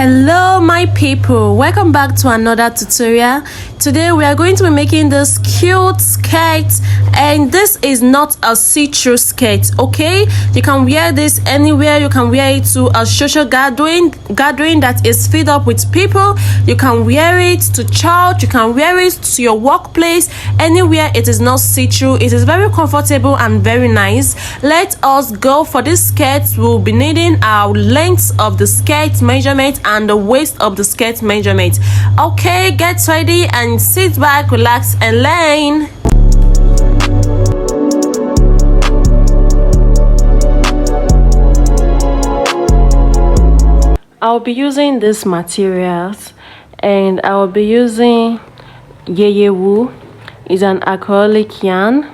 Hello my people, welcome back to another tutorial. Today we are going to be making this cute skirt, and this is not a see-through skirt. Okay, you can wear this anywhere. You can wear it to a social gathering that is filled up with people. You can wear it to church, you can wear it to your workplace, anywhere. It is not see-through. It is very comfortable and very nice. Let us go for this skirt. We'll be needing our length of the skirt measurement and the waist of the skirt measurement. Okay, get ready and sit back, relax and learn. I'll be using these materials, and I'll be using Yeye wool. It's an acrylic yarn.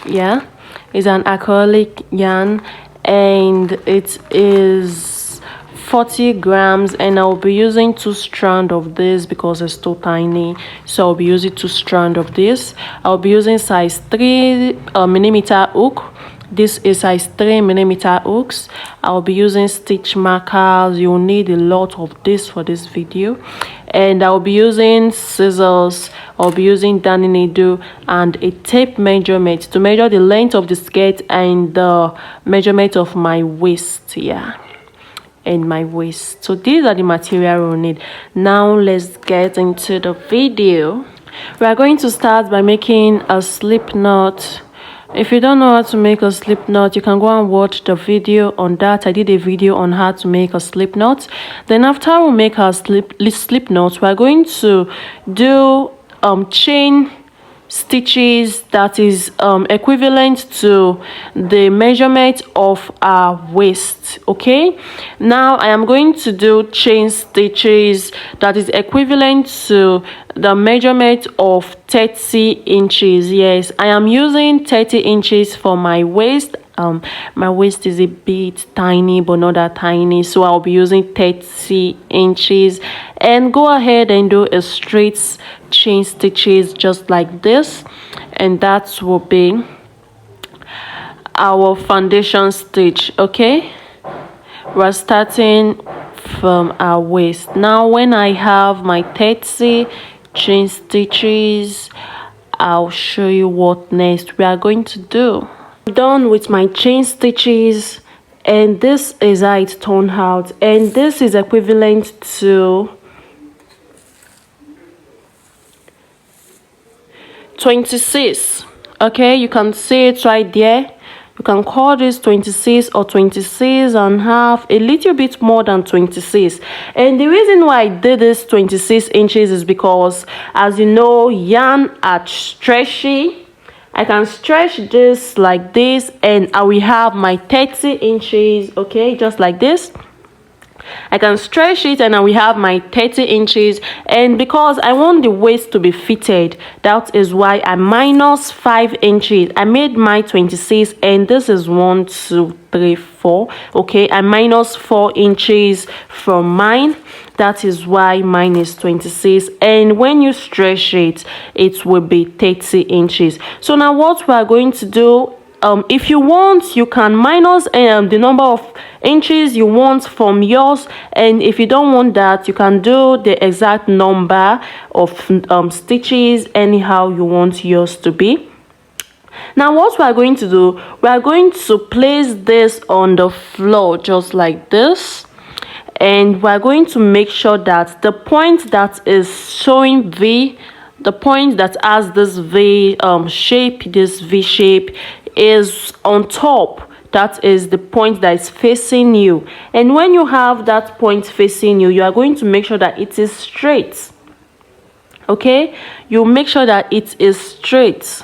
Yeah, it's an acrylic yarn, and it is 40 grams, and I'll be using 2 strands of this because it's too tiny, so I'll be using 2 strands of this. I'll be using size 3 millimeter hook. This is size 3 millimeter hooks. I'll be using stitch markers. You'll need a lot of this for this video, and I'll be using scissors. I'll be using darning needle and a tape measurement to measure the length of the skirt and the measurement of my waist. Yeah, and my waist. So these are the material we'll need. Now let's get into the video. We are going to start by making a slip knot. If you don't know how to make a slip knot, you can go and watch the video on that. I did a video on how to make a slip knot. Then after we make our slip knot, we are going to do chain stitches that is equivalent to the measurement of our waist. Okay, now I am going to do chain stitches that is equivalent to the measurement of 30 inches. Yes, I am using 30 inches for my waist. My waist is a bit tiny, but not that tiny, so I'll be using 30 inches. And go ahead and do a straight chain stitches just like this, and that will be our foundation stitch. Okay, we're starting from our waist. Now when I have my 30 chain stitches, I'll show you what next we are going to do. I'm done with my chain stitches, and this is how it turned out, and this is equivalent to 26. Okay, you can see it right there. You can call this 26 or 26 and half, a little bit more than 26. And the reason why I did this 26 inches is because, as you know, yarn are stretchy. I can stretch this like this, and I will have my 30 inches. Okay, just like this. I can stretch it and I will have my 30 inches, and because I want the waist to be fitted, that is why I minus 5 inches. I made my 26, and this is 1 2 3 4. Okay, I minus 4 inches from mine. That is why mine is 26, and when you stretch it, it will be 30 inches. So now what we are going to do, if you want, you can minus the number of inches you want from yours, and if you don't want that, you can do the exact number of stitches anyhow you want yours to be. Now what we are going to do, we are going to place this on the floor just like this, and we are going to make sure that the point that is showing V, the point that has this V shape, this V shape, is on top. That is the point that is facing you, and when you have that point facing you, you are going to make sure that it is straight. Okay, you make sure that it is straight.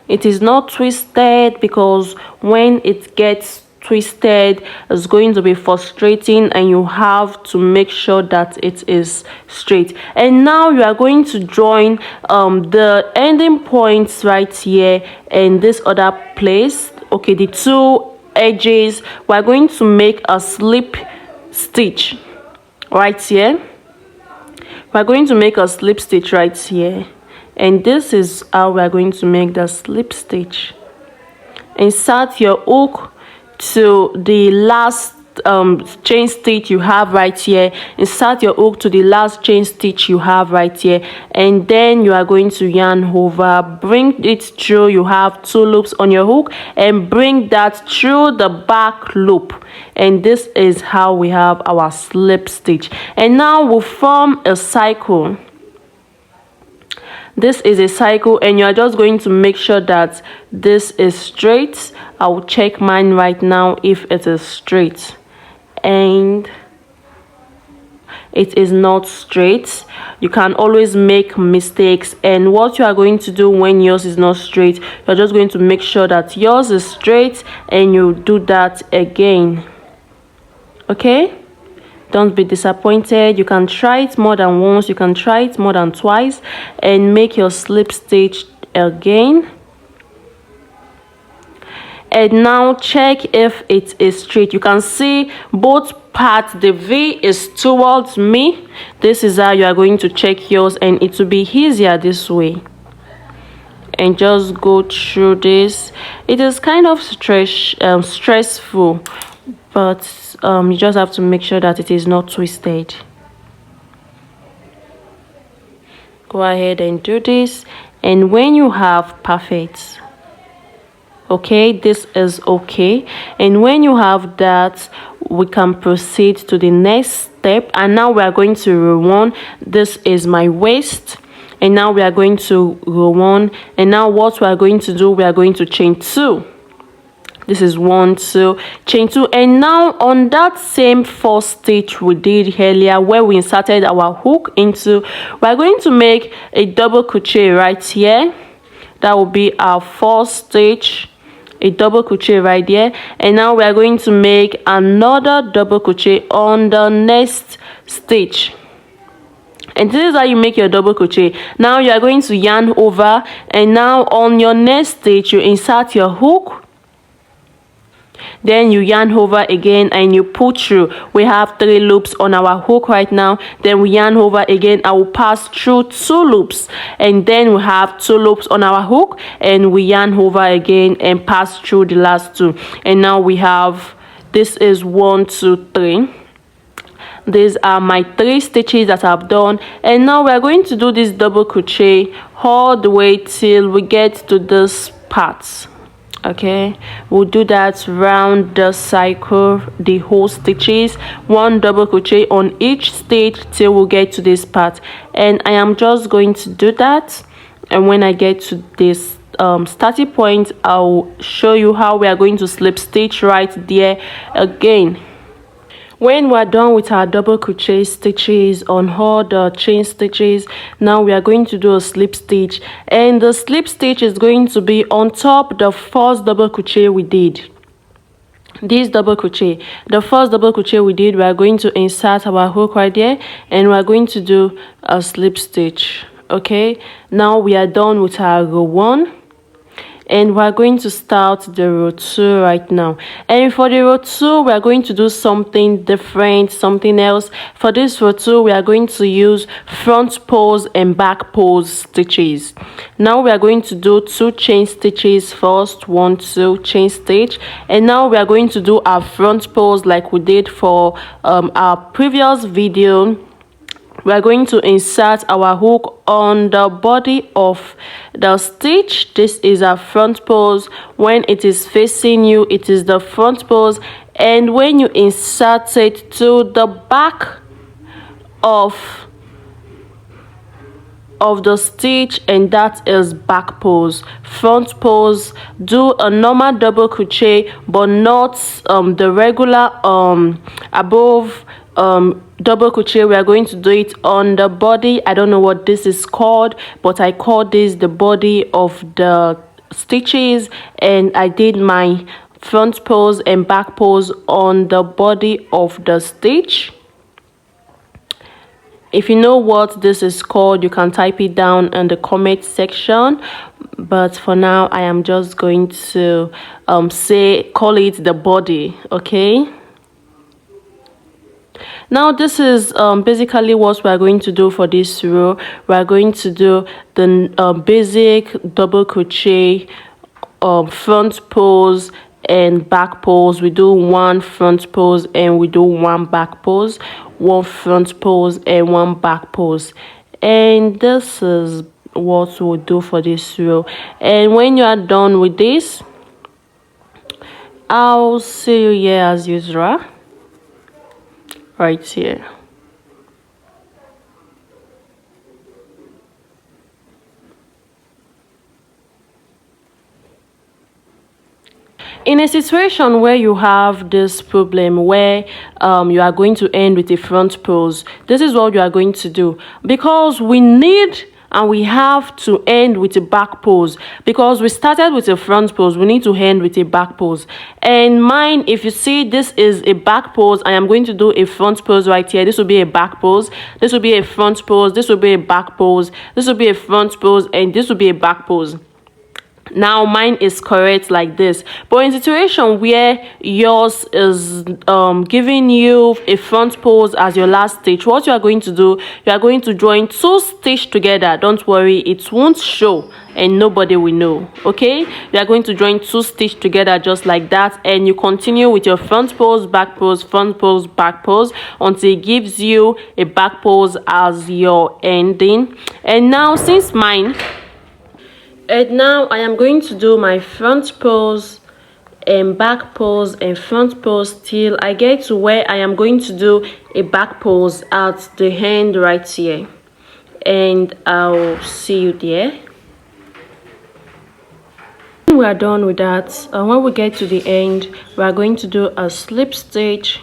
It is not twisted, because when it gets twisted, it's going to be frustrating, and you have to make sure that it is straight. And now you are going to join the ending points right here and this other place. Okay, the two edges, we're going to make a slip stitch right here. We're going to make a slip stitch right here, and this is how we're going to make the slip stitch. Insert your hook to the last chain stitch you have right here, insert your hook to the last chain stitch you have right here, and then you are going to yarn over, bring it through. You have 2 loops on your hook, and bring that through the back loop, and this is how we have our slip stitch. And now we'll form a cycle. This is a cycle, and you are just going to make sure that this is straight. I will check mine right now if it is straight, and it is not straight. You can always make mistakes, and what you are going to do when yours is not straight, you're just going to make sure that yours is straight, and you do that again. Okay, don't be disappointed. You can try it more than once, you can try it more than twice, and make your slip stitch again. And now check if it is straight. You can see both parts. The V is towards me. This is how you are going to check yours, and it will be easier this way. And just go through this. It is kind of stressful, but you just have to make sure that it is not twisted. Go ahead and do this, and when you have perfect, okay, this is okay, and when you have that, we can proceed to the next step. And now we are going to row on. This is my waist, and now we are going to row on. And now what we are going to do, we are going to chain 2. This is 1, 2, chain 2, and now on that same first stitch we did earlier where we inserted our hook into, we are going to make a double crochet right here. That will be our first stitch, a double crochet right there, and now we are going to make another double crochet on the next stitch. And this is how you make your double crochet. Now you are going to yarn over, and now on your next stitch you insert your hook, then you yarn over again and you pull through. We have 3 loops on our hook right now, then we yarn over again. I will pass through 2 loops, and then we have 2 loops on our hook, and we yarn over again and pass through the last 2. And now we have, this is 1, 2, 3. These are my 3 stitches that I've done, and now we are going to do this double crochet all the way till we get to this part. Okay, we'll do that round the cycle, the whole stitches, 1 double crochet on each stitch till we get to this part. And I am just going to do that, and when I get to this starting point, I'll show you how we are going to slip stitch right there again. When we're done with our double crochet stitches on all the chain stitches, now we are going to do a slip stitch, and the slip stitch is going to be on top the first double crochet we did. This double crochet, the first double crochet we did, we are going to insert our hook right there, and we are going to do a slip stitch. Okay, now we are done with our row 1, and we're going to start the row 2 right now. And for the row 2, we are going to do something different, something else. For this row 2, we are going to use front pose and back pose stitches. Now we are going to do 2 chain stitches first, 1, 2 chain stitch, and now we are going to do our front pose like we did for our previous video. We are going to insert our hook on the body of the stitch. This is our front pose. When it is facing you, it is the front pose, and when you insert it to the back of the stitch, and that is back pose. Front pose, do a normal double crochet, but not the regular above double crochet. We are going to do it on the body. I don't know what this is called, but I call this the body of the stitches, and I did my front pose and back pose on the body of the stitch. If you know what this is called, you can type it down in the comment section, but for now I am just going to call it the body. Okay, now this is basically what we are going to do for this row. We are going to do the basic double crochet, front pose and back pose. We do one front pose and we do one back pose, one front pose and one back pose. And this is what we'll do for this row. And when you are done with this, I'll see you here as usual, right here. In a situation where you have this problem where you are going to end with a front pose, this is what you are going to do, because we need and we have to end with a back pose. Because we started with a front pose, we need to end with a back pose. And mine, if you see, this is a back pose. I am going to do a front pose right here. This will be a back pose, this will be a front pose, this will be a back pose, this will be a front pose, and this will be a back pose. Now mine is correct like this. But in a situation where yours is giving you a front pose as your last stitch, what you are going to do, you are going to join 2 stitches together. Don't worry, it won't show and nobody will know. Okay, you are going to join 2 stitches together just like that, and you continue with your front pose, back pose, front pose, back pose until it gives you a back pose as your ending. And now I am going to do my front pose and back pose and front pose till I get to where I am going to do a back pose at the end right here, and I'll see you there. When we are done with that, when we get to the end, we are going to do a slip stitch.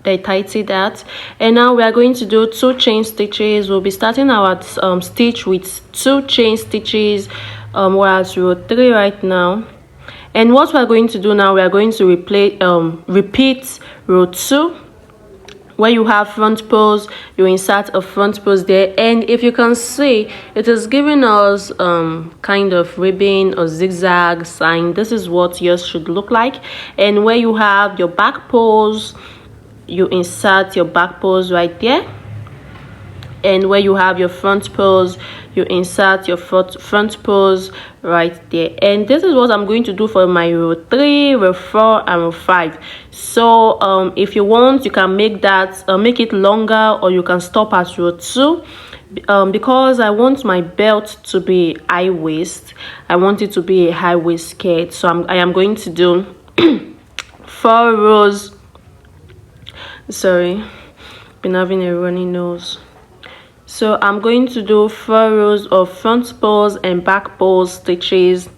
They tighten that, and now we are going to do 2 chain stitches. We'll be starting our stitch with 2 chain stitches. We're at row 3 right now, and what we are going to do now, we are going to repeat row 2. Where you have front pose, you insert a front pose there, and if you can see, it is giving us kind of ribbon or zigzag sign. This is what yours should look like. And where you have your back pose, you insert your back pose right there, and where you have your front pose, you insert your front pose right there. And this is what I'm going to do for my row 3, row 4 and row 5. So if you want, you can make it longer, or you can stop at row 2. Because I want my belt to be high waist, I want it to be a high waist skirt, so I am going to do 4 rows. Sorry, been having a runny nose. So I'm going to do 4 rows of front pose and back pose stitches.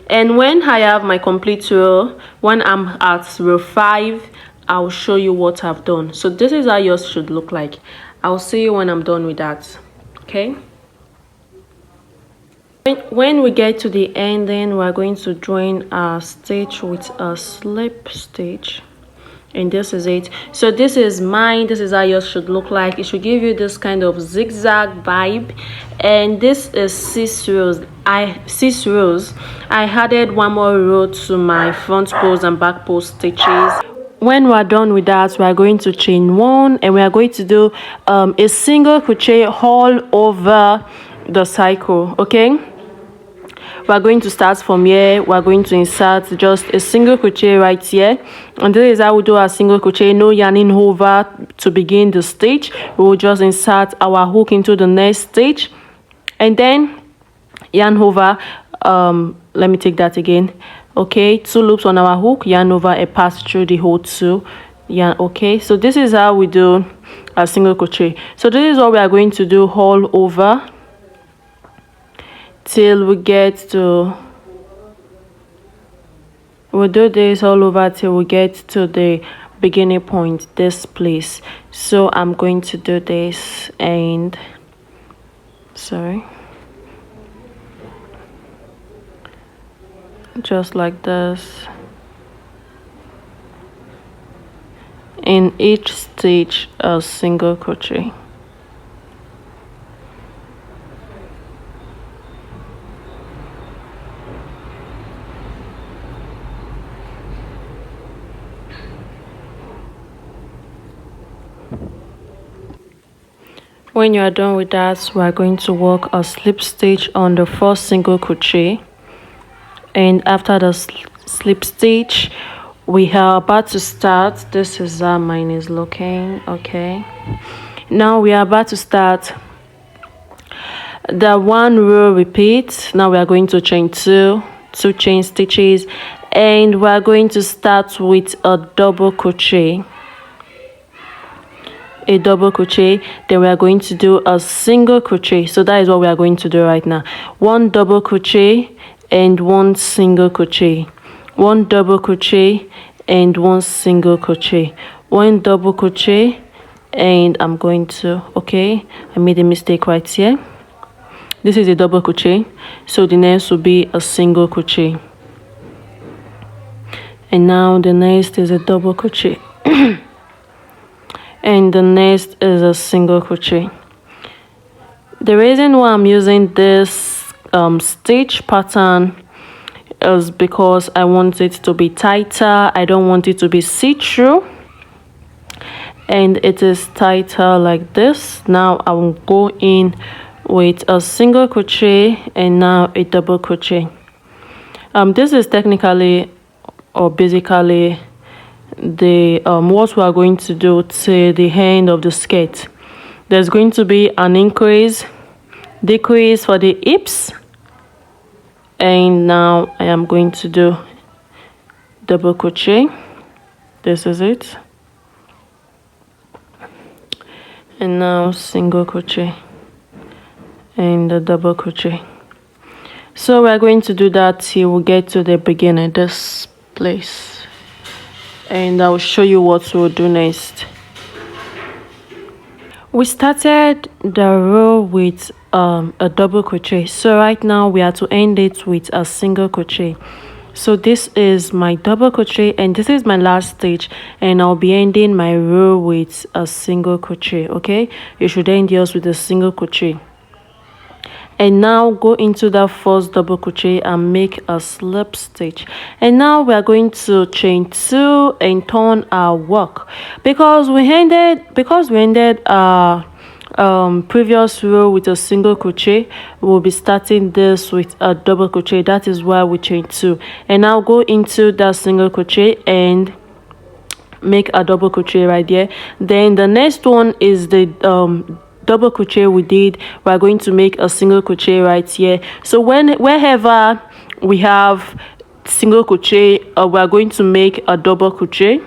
And when I have my complete row, when I'm at row 5, I'll show you what I've done. So this is how yours should look like. I'll see you when I'm done with that. Okay, when we get to the end, then we're going to join our stitch with a slip stitch. And this is it. So this is mine. This is how yours should look like. It should give you this kind of zigzag vibe. And this is 6 rows. I added 1 more row to my front pose and back pose stitches. When we're done with that, we are going to chain 1, and we are going to do a single crochet all over the cycle. Okay, we're going to start from here. We're going to insert just a single crochet right here, and this is how we do our single crochet. No yarning over to begin the stitch. We will just insert our hook into the next stitch, and then yarn over. Let me take that again. Okay, 2 loops on our hook, yarn over, a pass through the whole 2 yarn. Okay, so this is how we do a single crochet. So this is what we are going to do all over till we get to, we'll do this all over till we get to the beginning point, this place. So I'm going to do this, and sorry, just like this. In each stitch, a single crochet. When you are done with that, we are going to work a slip stitch on the first single crochet, and after the slip stitch. We are about to start. This is how mine is looking. Okay, now we are about to start the 1 row repeat. Now we are going to chain 2 chain stitches, and we are going to start with a double crochet. Then we are going to do a single crochet. So that is what we are going to do right now. 1 double crochet and 1 single crochet, 1 double crochet and 1 single crochet, 1 double crochet, and I'm going to, okay, I made a mistake right here. This is a double crochet, so the next will be a single crochet, and now the next is a double crochet and the next is a single crochet. The reason why I'm using this stitch pattern is because I want it to be tighter. I don't want it to be see-through, and it is tighter like this. Now I will go in with a single crochet and now a double crochet. This is technically or basically the what we are going to do to the end of the skirt. There's going to be an increase, decrease for the hips, and now I am going to do double crochet. This is it, and now single crochet and the double crochet. So we're going to do that till we get to the beginning, this place, and I'll show you what we'll do next. We started the row with a double crochet, so right now we are to end it with a single crochet. So this is my double crochet and this is my last stitch, and I'll be ending my row with a single crochet. Okay, you should end yours with a single crochet. And now go into the first double crochet and make a slip stitch, and now we are going to chain 2 and turn our work because we ended our previous row with a single crochet. We'll be starting this with a double crochet. That is why we chain 2, and now go into that single crochet and make a double crochet right there. Then the next one is the double crochet we did. We are going to make a single crochet right here. So wherever we have single crochet, we are going to make a double crochet,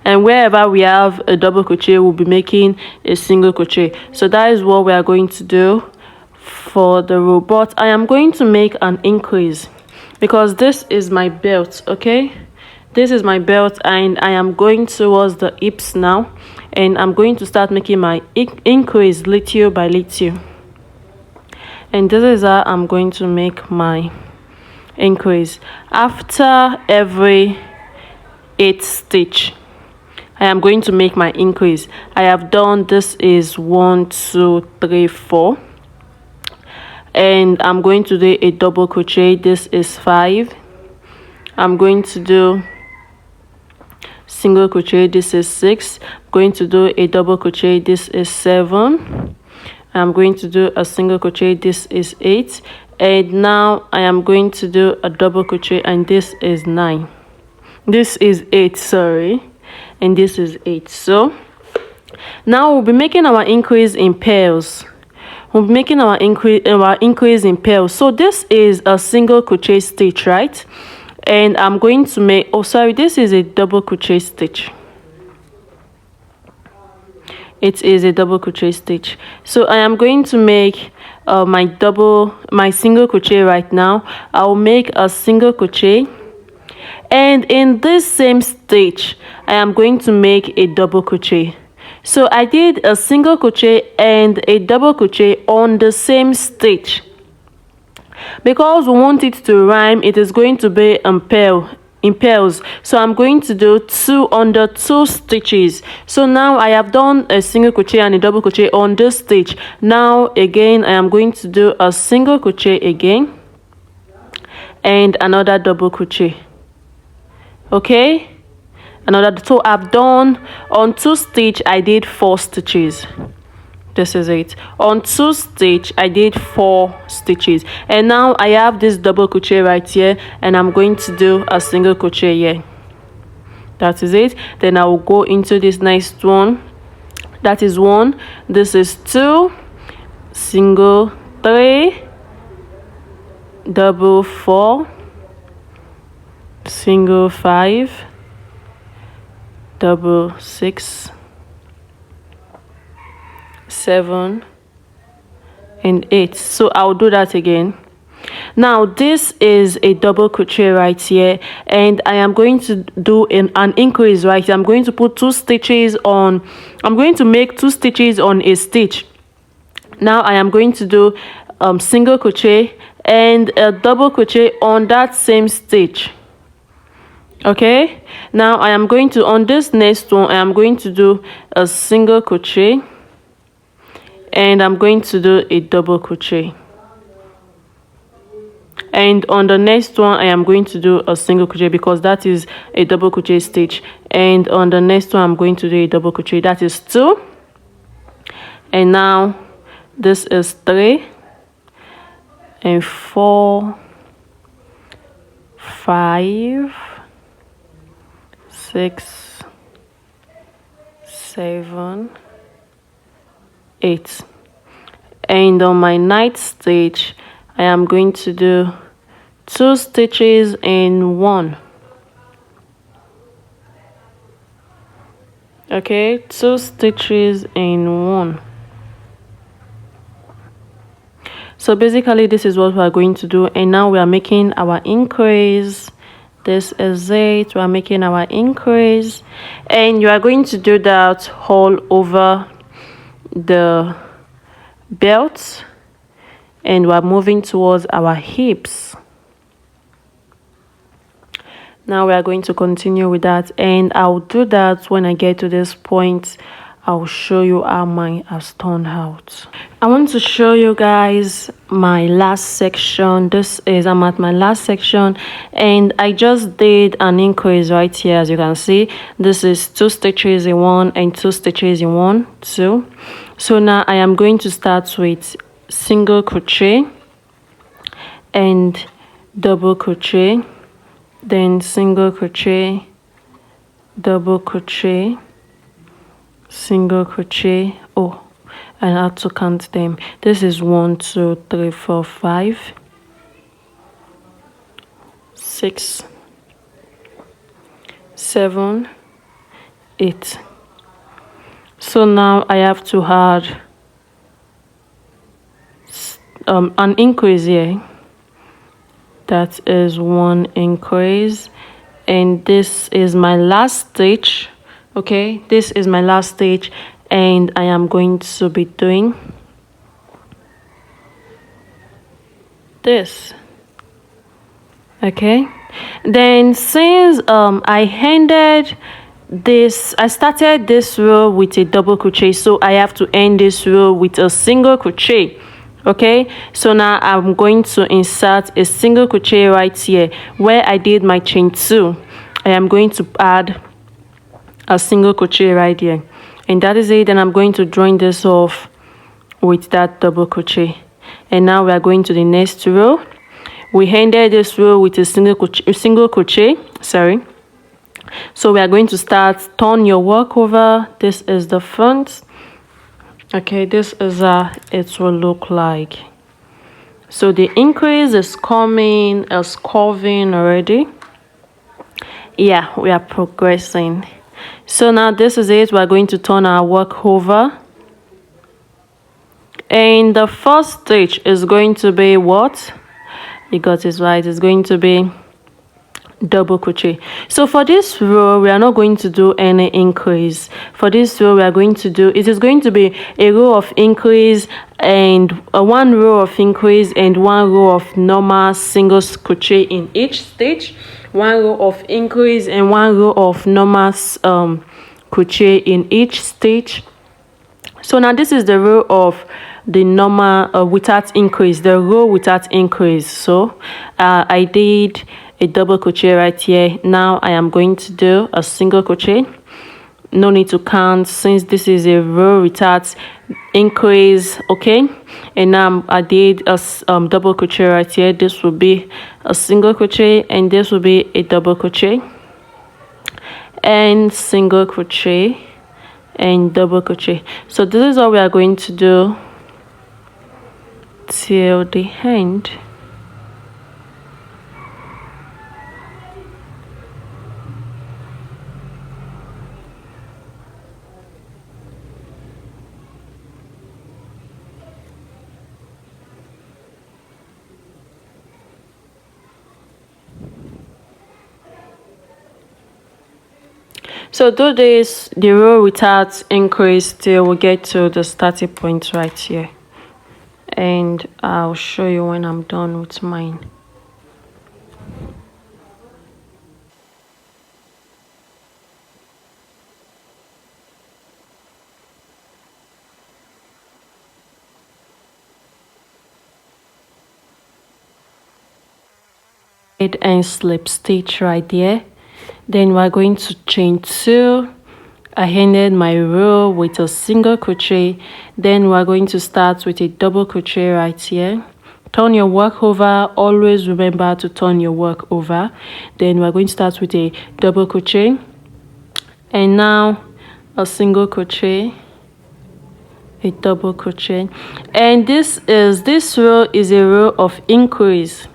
and wherever we have a double crochet, we'll be making a single crochet. So that is what we are going to do for the row. But I am going to make an increase because this is my belt. Okay, this is my belt, and I am going towards the hips now, and I'm going to start making my increase little by little. And this is how I'm going to make my increase. After every 8 stitch, I am going to make my increase. I have done, this is 1 2 3 4, and I'm going to do a double crochet. This is 5. I'm going to do single crochet. This is 6. I'm going to do a double crochet. This is 7. I'm going to do a single crochet. This is 8, and now I am going to do a double crochet, and this is 9. This is 8, sorry, and this is 8. So now we'll be making our increase in pairs. We'll be making our increase in pairs. So this is a single crochet stitch, right? And I'm going to make, oh sorry, this is a double crochet stitch. It is a double crochet stitch. So I am going to make my single crochet right now. I'll make a single crochet, and in this same stitch I am going to make a double crochet. So I did a single crochet and a double crochet on the same stitch. Because we want it to rhyme, it is going to be in pairs. So I'm going to do 2 under 2 stitches. So now I have done a single crochet and a double crochet on this stitch. Now again I am going to do a single crochet again and another double crochet. Okay, another. So I've done on 2 stitch, I did 4 stitches. This is it. On 2 stitch I did 4 stitches, and now I have this double crochet right here, and I'm going to do a single crochet here. That is it. Then I will go into this next one. That is 1. This is 2, single 3, double 4, single 5, double 6, 7 and 8. So I'll do that again. Now this is a double crochet right here, and I am going to do an increase right here. I'm going to put 2 stitches on. I'm going to make 2 stitches on a stitch. Now I am going to do single crochet and a double crochet on that same stitch. Okay, now I am going to, on this next one, I am going to do a single crochet, and I'm going to do a double crochet. And on the next one I am going to do a single crochet, because that is a double crochet stitch. And on the next one I'm going to do a double crochet. That is 2. And now this is 3 and 4, 5, 6, 7, 8. And on my 9th stitch I am going to do 2 stitches in 1. Okay, 2 stitches in 1. So basically this is what we are going to do, and now we are making our increase. This is it. We are making our increase, and you are going to do that all over the belt, and we are moving towards our hips. Now we are going to continue with that, and I'll do that when I get to this point. I'll show you how mine has turned out. I want to show you guys my last section. I'm at my last section, and I just did an increase right here. As you can see, this is 2 stitches in 1 and 2 stitches in 1, 2. So now I am going to start with single crochet and double crochet, then single crochet, double crochet, single crochet. Oh, I have to count them. This is 1, 2, 3, 4, 5, 6, 7, 8. So now I have to add an increase here. That is 1 increase, and this is my last stitch. Okay, this is my last stitch, and I am going to be doing this. Okay, then since I started this row with a double crochet, so I have to end this row with a single crochet. Okay, so now I'm going to insert a single crochet right here where I did my chain 2. I am going to add a single crochet right here, and that is it. Then I'm going to join this off with that double crochet, and now we are going to the next row. We ended this row with a single crochet, sorry. So we are going to start. Turn your work over. This is the front. Okay, this is it will look like. So the increase is coming, is curving already. Yeah, we are progressing. So now this is it. We are going to turn our work over, and the first stitch is going to be what? You got it right. It's going to be double crochet. So for this row we are not going to do any increase. For this row we are going to do, it is going to be a row of increase and one row of increase and one row of normal single crochet in each stitch, one row of increase and one row of normal crochet in each stitch. So now this is the row of the normal without increase, the row without increase. So I did a double crochet right here. Now I am going to do a single crochet. no need to count since this is a row without increase. Okay, and now I did a double crochet right here. This will be a single crochet, and this will be a double crochet and single crochet and double crochet. So this is what we are going to do till the end. So do this the row without increase till we get to the starting point right here, and I'll show you when I'm done with mine. And slip stitch right there. Then we're going to chain 2. I ended my row with a single crochet. Then we're going to start with a double crochet right here. Turn your work over. Always remember to turn your work over. Then we're going to start with a double crochet, and now a single crochet, a double crochet, and this row is a row of increase.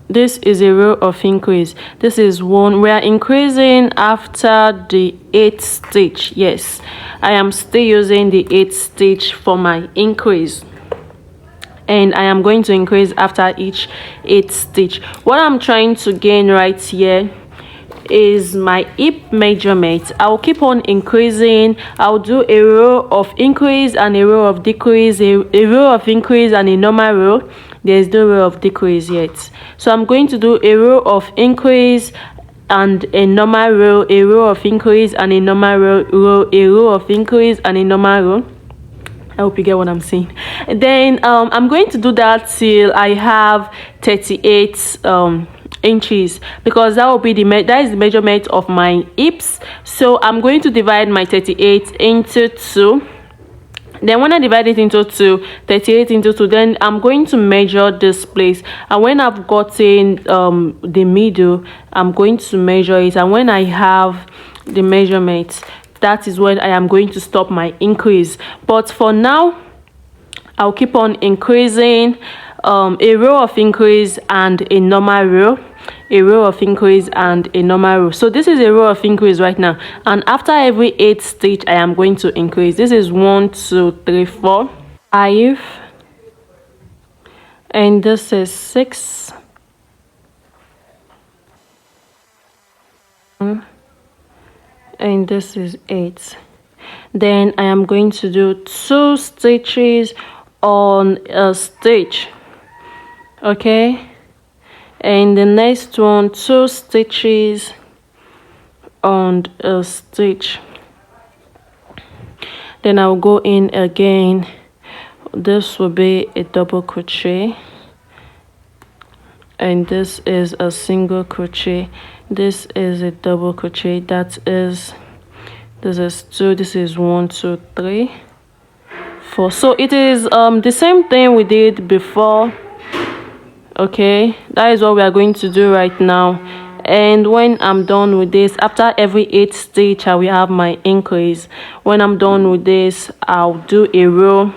This is a row of increase. This is one. We are increasing after the 8th stitch. Yes, I am still using the 8th stitch for my increase, and I am going to increase after each 8th stitch. What I'm trying to gain right here is my hip measurement. I'll keep on increasing. I'll do a row of increase and a row of decrease, a row of increase and a normal row. There's no row of decrease yet, so I'm going to do a row of increase and a normal row, a row of increase and a normal row, a row of increase and a normal row. I hope you get what I'm saying. And then I'm going to do that till I have 38 inches, because that will be that is the measurement of my hips. So I'm going to divide my 38 into 2. Then when I divide it into 2, 38 into 2, then I'm going to measure this place, and when I've gotten the middle, I'm going to measure it, and when I have the measurement, that is when I am going to stop my increase. But for now, I'll keep on increasing, a row of increase and a normal row, a row of increase and a normal row. So this is a row of increase right now, and after every 8th stitch I am going to increase. This is 1 2 3 4 5, and this is 6, and this is 8. Then I am going to do 2 stitches on a stitch. Okay, and the next one, 2 stitches on a stitch. Then I'll go in again. This will be a double crochet, and this is a single crochet. This is a double crochet. This is 2, this is 1 2 3 4. So it is the same thing we did before. Okay, that is what we are going to do right now. And when I'm done with this, after every 8th stitch I will have my increase. When I'm done with this, I'll do a row,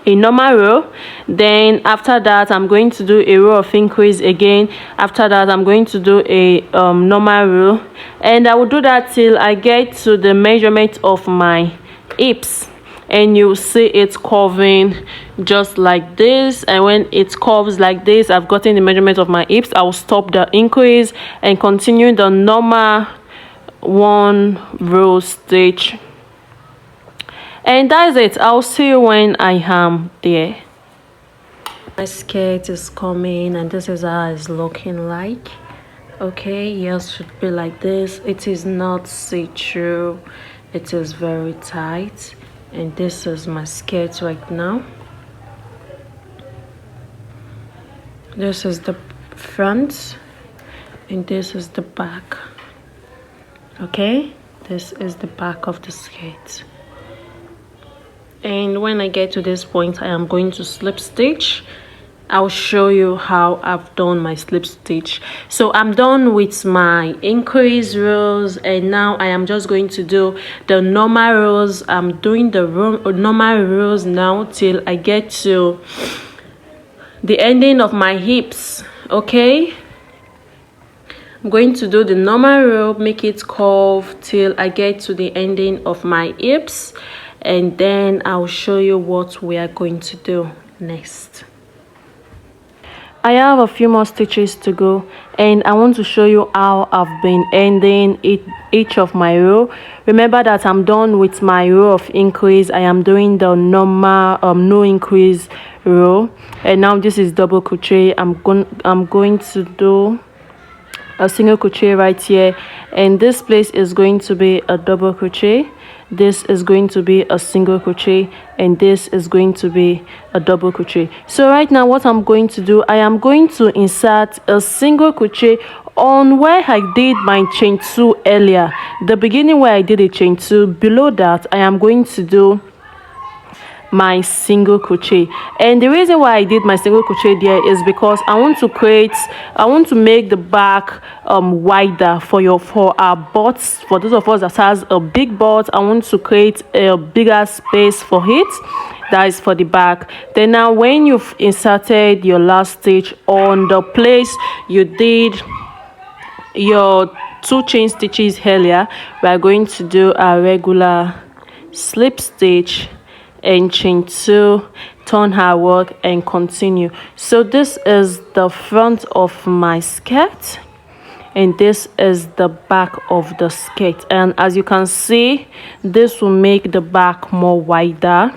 a normal row. Then after that, I'm going to do a row of increase again. After that, I'm going to do a normal row, and I will do that till I get to the measurement of my hips, and you see it curving just like this. And when it curves like this, I've gotten the measurement of my hips. I will stop the increase and continue the normal 1 row stitch, and that's it. I'll see you when I am there. My skirt is coming, and this is how it's looking like. Okay, yours should be like this. It is not see-through, it is very tight. And this is my skirt right now. This is the front, and this is the back. Okay, this is the back of the skirt. And when I get to this point, I am going to slip stitch. I'll show you how I've done my slip stitch. So I'm done with my increase rows, and now I am just going to do the normal rows. I'm doing the normal rows now till I get to the ending of my hips. Okay, I'm going to do the normal row, make it curve till I get to the ending of my hips, and then I'll show you what we are going to do next. I have a few more stitches to go, and I want to show you how I've been ending each of my row. Remember that I'm done with my row of increase. I am doing the normal no increase row, and now this is double crochet. I'm going to do a single crochet right here, and this place is going to be a double crochet. This is going to be a single crochet, and this is going to be a double crochet. So right now what I'm going to do, I am going to insert a single crochet on where I did my chain 2 earlier, the beginning where I did a chain 2. Below that I am going to do my single crochet, and the reason why I did my single crochet there is because I want to make the back wider for our butts. For those of us that has a big butt, I want to create a bigger space for it. That is for the back. Then now when you've inserted your last stitch on the place you did your 2 chain stitches earlier, we are going to do a regular slip stitch and chain 2, turn her work, and continue. So this is the front of my skirt, and this is the back of the skirt, and as you can see, this will make the back more wider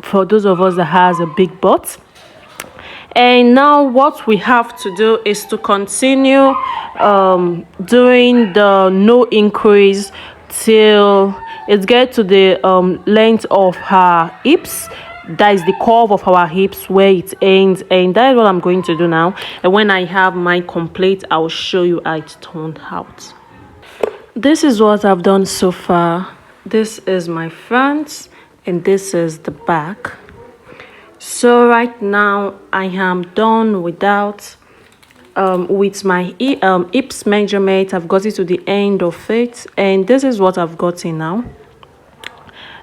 for those of us that has a big butt. And now what we have to do is to continue doing the no increase till it gets to the length of her hips. That is the curve of our hips where it ends, and that is what I'm going to do now. And when I have mine complete, I'll show you how it turned out. This is what I've done so far. This is my front, and this is the back. So right now I am done without with my hips measurement. I've got it to the end of it, and this is what I've gotten now.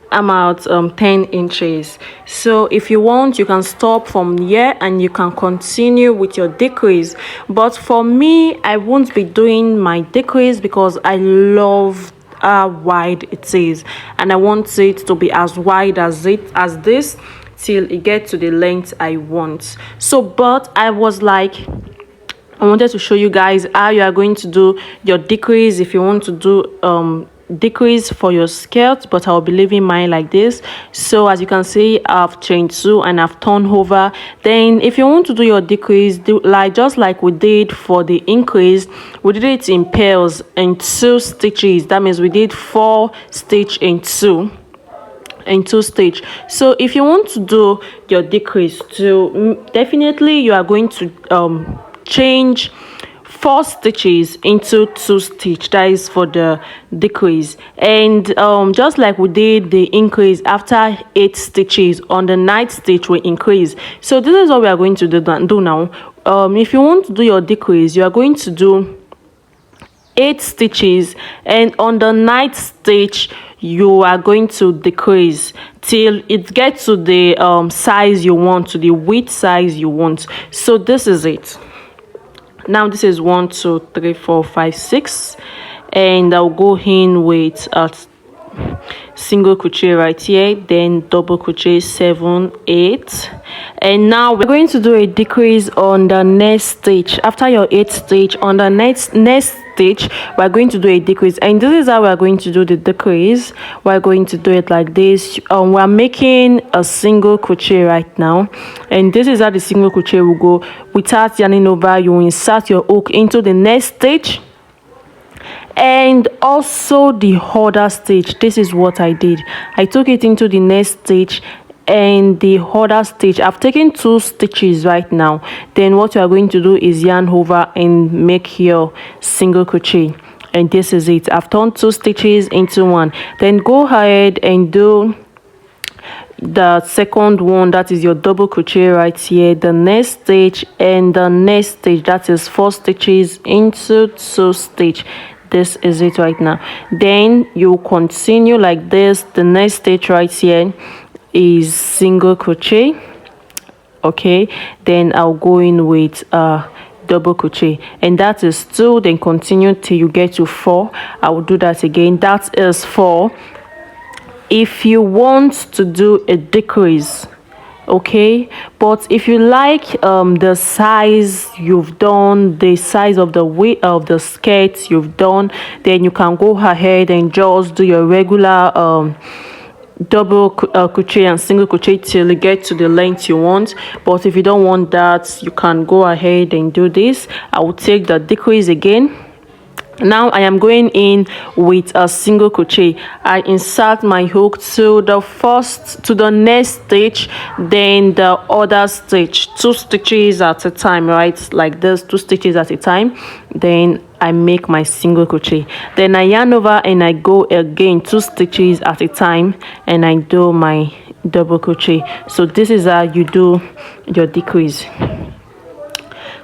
I'm at 10 inches. So if you want, you can stop from here and you can continue with your decrease, but for me, I won't be doing my decrease because I love how wide it is, and I want it to be as wide as this till it gets to the length I want. So but I was like, I wanted to show you guys how you are going to do your decrease if you want to do decrease for your skirt, but I'll be leaving mine like this. So as you can see, I've chained 2 and I've turned over. Then if you want to do your decrease, just like we did for the increase, we did it in pairs and 2 stitches. That means we did 4 stitch in 2 stitch. So if you want to do your decrease too, definitely you are going to change 4 stitches into 2 stitch. That is for the decrease, and just like we did the increase, after 8 stitches on the 9th stitch we increase. So this is what we are going to do now. If you want to do your decrease, you are going to do 8 stitches, and on the 9th stitch you are going to decrease till it gets to the size you want, to the width size you want. So this is it. Now this is 1 2 3 4 5 6, and I'll go in with a single crochet right here, then double crochet 7 8, and now we're going to do a decrease on the next stitch. After your 8th stitch, on the next stitch we're going to do a decrease, and this is how we're going to do the decrease. We're going to do it like this. We're making a single crochet right now, and this is how the single crochet will go. Without yarning over, you insert your hook into the next stitch and also the other stitch. This is what I did. I took it into the next stitch and the other stitch. I've taken 2 stitches right now. Then what you are going to do is yarn over and make your single crochet, and this is it. I've turned 2 stitches into 1. Then go ahead and do the second one, that is your double crochet right here, the next stitch and the next stitch, that is 4 stitches into 2 stitch. This is it right now. Then you continue like this. The next stitch right here is single crochet. Okay, then I'll go in with double crochet, and that is 2. Then continue till you get to 4. I will do that again. That is 4. If you want to do a decrease, okay, but if you like the size you've done, the size of the width of the skirt you've done, then you can go ahead and just do your regular double crochet and single crochet till you get to the length you want. But if you don't want that, you can go ahead and do this. I will take the decrease again. Now I am going in with a single crochet. I insert my hook to the next stitch, then the other stitch, 2 stitches at a time, right, like this, 2 stitches at a time. Then I make my single crochet, then I yarn over and I go again 2 stitches at a time, and I do my double crochet. So this is how you do your decrease.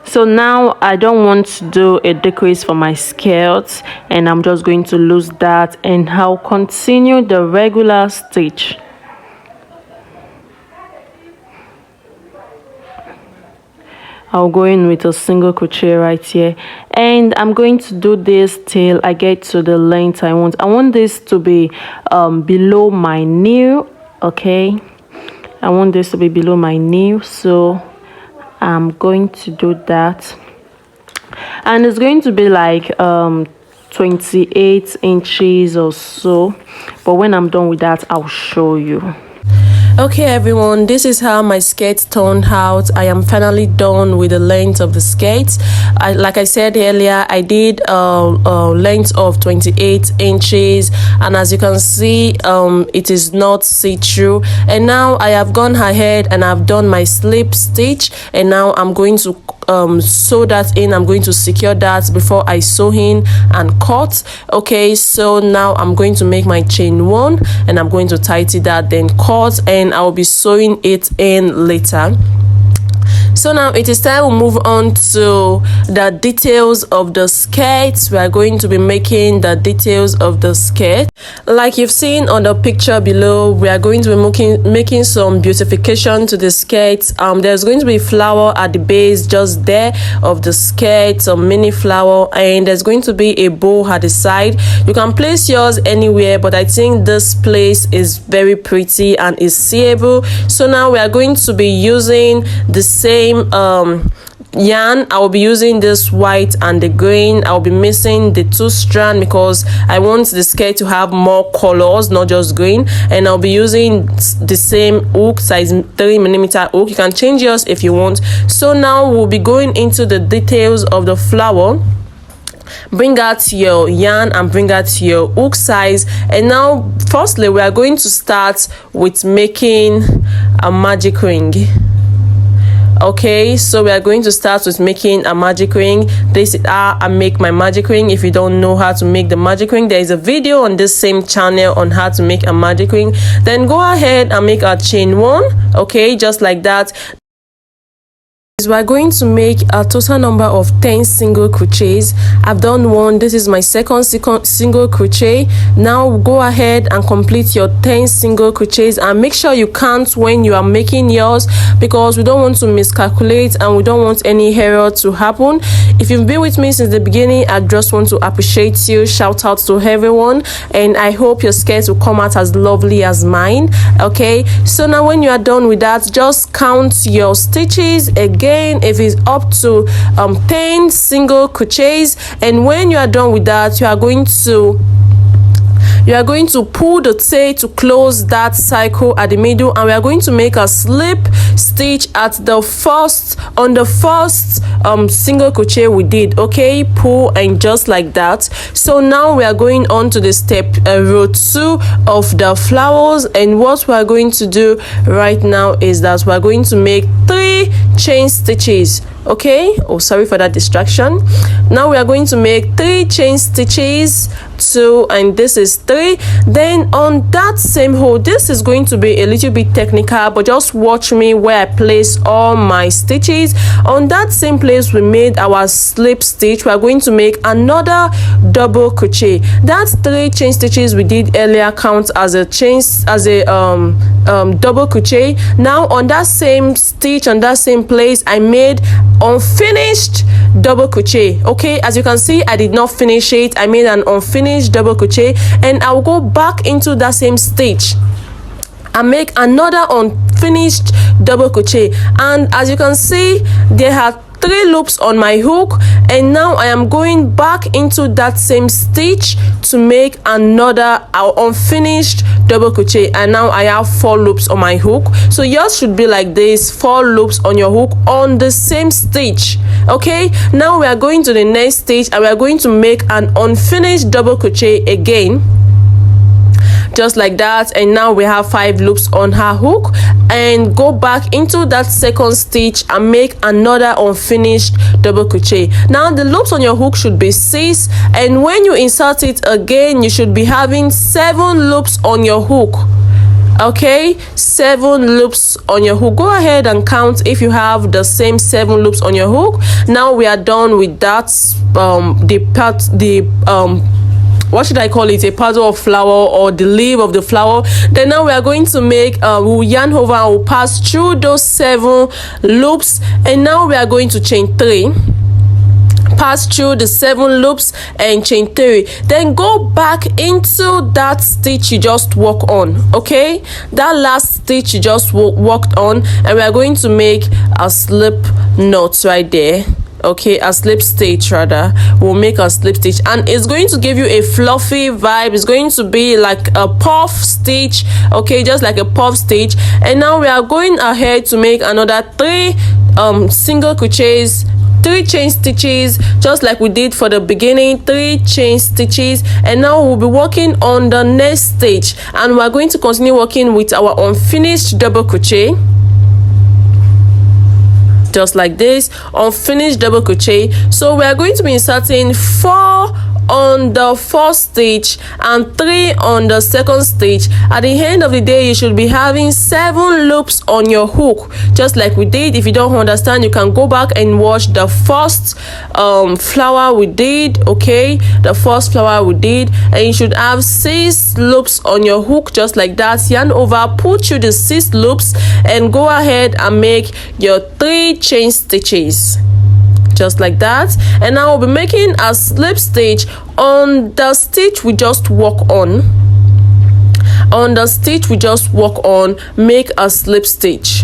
So now I don't want to do a decrease for my skirt, and I'm just going to lose that, and I'll continue the regular stitch. I'll go in with a single crochet right here, and I'm going to do this till I get to the length I want. I want this to be below my knee. Okay, I want this to be below my knee, so I'm going to do that, and it's going to be like 28 inches or so, but when I'm done with that, I'll show you. Okay everyone, this is how my skirt turned out. I am finally done with the length of the skirt. Like I said earlier, I did a length of 28 inches, and as you can see, it is not see-through. And now I have gone ahead and I've done my slip stitch, and now I'm going to sew that in. I'm going to secure that before I sew in and cut. Okay, so now I'm going to make my chain 1, and I'm going to tighten that, then cut, and I'll be sewing it in later. So now it is time we move on to the details of the skirt. We are going to be making the details of the skirt. Like you've seen on the picture below, we are going to be making some beautification to the skirt. There's going to be flower at the base just there of the skirt, some mini flower, and there's going to be a bow at the side. You can place yours anywhere, but I think this place is very pretty and is seeable. So now we are going to be using the same yarn. I will be using this white and the green. I'll be missing the 2 strand because I want the skirt to have more colors, not just green. And I'll be using the same hook, size 3mm hook. You can change yours if you want. So now we'll be going into the details of the flower. Bring out your yarn and bring out your hook size. And now firstly, we are going to start with making a magic ring. Okay, so we are going to start with making a magic ring. This is how I make my magic ring. If you don't know how to make the magic ring, there is a video on this same channel on how to make a magic ring. Then go ahead and make a chain 1. Okay, just like that. We are going to make a total number of 10 single crochets. I've done 1. This is my second single crochet. Now go ahead and complete your 10 single crochets, and make sure you count when you are making yours, because we don't want to miscalculate and we don't want any error to happen. If you've been with me since the beginning, I just want to appreciate you. Shout out to everyone, and I hope your skirts will come out as lovely as mine. Okay, so now when you are done with that, just count your stitches again. If it's up to 10 single crochets, and when you are done with that, you are going to You are going to pull the tail to close that cycle at the middle, and we are going to make a slip stitch at the first single crochet we did. Okay, pull, and just like that. So now we are going on to the step row 2 of the flowers, and what we are going to do right now is that we are going to make 3 chain stitches. Okay, oh, sorry for that distraction. Now we are going to make 3 chain stitches, 2, and this is 3. Then on that same hole, this is going to be a little bit technical, but just watch me where I place all my stitches. On that same place we made our slip stitch, we are going to make another double crochet. That's 3 chain stitches we did earlier count as a double crochet. Now on that same stitch, on that same place, I made unfinished double crochet. Okay, as you can see, I did not finish it. I made an unfinished double crochet, and I'll go back into that same stitch and make another unfinished double crochet. And as you can see, there are 3 loops on my hook, and now I am going back into that same stitch to make another unfinished double crochet, and now I have 4 loops on my hook. So yours should be like this, 4 loops on your hook on the same stitch. Okay, now we are going to the next stage, and we are going to make an unfinished double crochet again, just like that. And now we have 5 loops on her hook, and go back into that second stitch and make another unfinished double crochet. Now the loops on your hook should be 6, and when you insert it again, you should be having 7 loops on your hook. Okay, 7 loops on your hook. Go ahead and count if you have the same 7 loops on your hook. Now we are done with that. What should I call it? A petal of flower, or the leaf of the flower. Then now we are going to make we'll yarn over and we'll pass through those 7 loops, and now we are going to chain 3, pass through the 7 loops and chain 3, then go back into that stitch you just work on. Okay, that last stitch you just worked on, and we are going to make a slip knot right there. Okay, a slip stitch rather. We'll make a slip stitch, and it's going to give you a fluffy vibe. It's going to be like a puff stitch. Okay, just like a puff stitch. And now we are going ahead to make another 3 single crochets, 3 chain stitches, just like we did for the beginning. 3 chain stitches, and now we'll be working on the next stage, and we're going to continue working with our unfinished double crochet, just like this, unfinished double crochet. So we are going to be inserting 4 on the first stitch and 3 on the second stitch. At the end of the day, you should be having 7 loops on your hook, just like we did. If you don't understand, you can go back and watch the first flower we did. Okay, the first flower we did, and you should have 6 loops on your hook, just like that. Yarn over, pull through the 6 loops, and go ahead and make your 3 chain stitches, just like that. And now we'll be making a slip stitch on the stitch we just work on. On the stitch we just work on, make a slip stitch.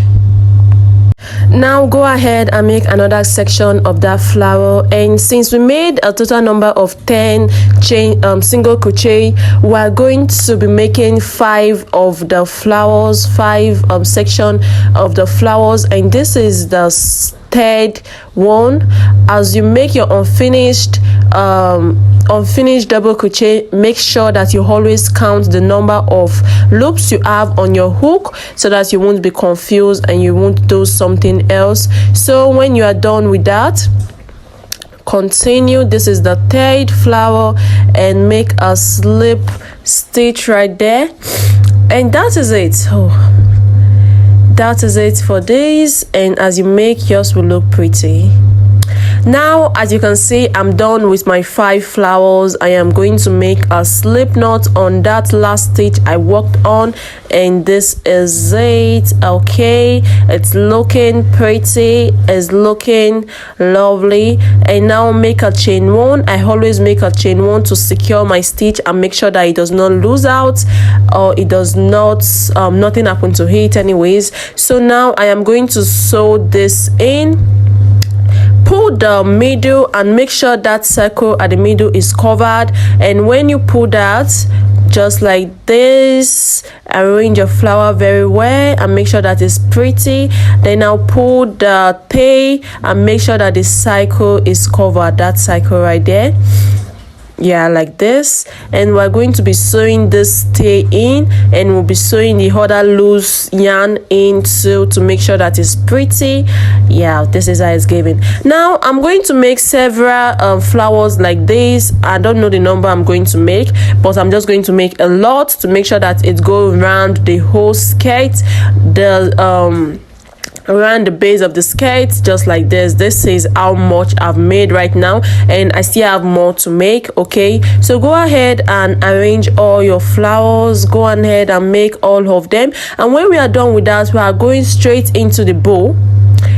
Now go ahead and make another section of that flower, and since we made a total number of 10 chain single crochet, we are going to be making 5 of the flowers, 5 section of the flowers, and this is the 3rd one. As you make your unfinished double crochet, make sure that you always count the number of loops you have on your hook, so that you won't be confused and you won't do something else. So when you are done with that, continue. This is the 3rd flower, and make a slip stitch right there, and that is it. That is it for this, and as you make, yours will look pretty. Now, as you can see, I'm done with my 5 flowers. I am going to make a slip knot on that last stitch I worked on, and this is it. Okay, it's looking pretty, it's looking lovely. And now make a chain 1. I always make a chain 1 to secure my stitch and make sure that it does not lose out, or it does not nothing happen to it anyways. So now I am going to sew this in. Pull the middle and make sure that circle at the middle is covered, and when you pull that, just like this. Arrange your flower very well and make sure that it's pretty. Then I'll pull the tail and make sure that the cycle is covered, that cycle right there. Yeah, like this. And we're going to be sewing this tail in, and we'll be sewing the other loose yarn in too, to make sure that it's pretty. Yeah, this is how it's given. Now I'm going to make several flowers like this. I don't know the number I'm going to make, but I'm just going to make a lot to make sure that it goes around the whole skirt, around the base of the skirt, just like this. This is how much I've made right now, and I still have more to make. Okay, so go ahead and arrange all your flowers. Go ahead and make all of them, and when we are done with that, we are going straight into the bow.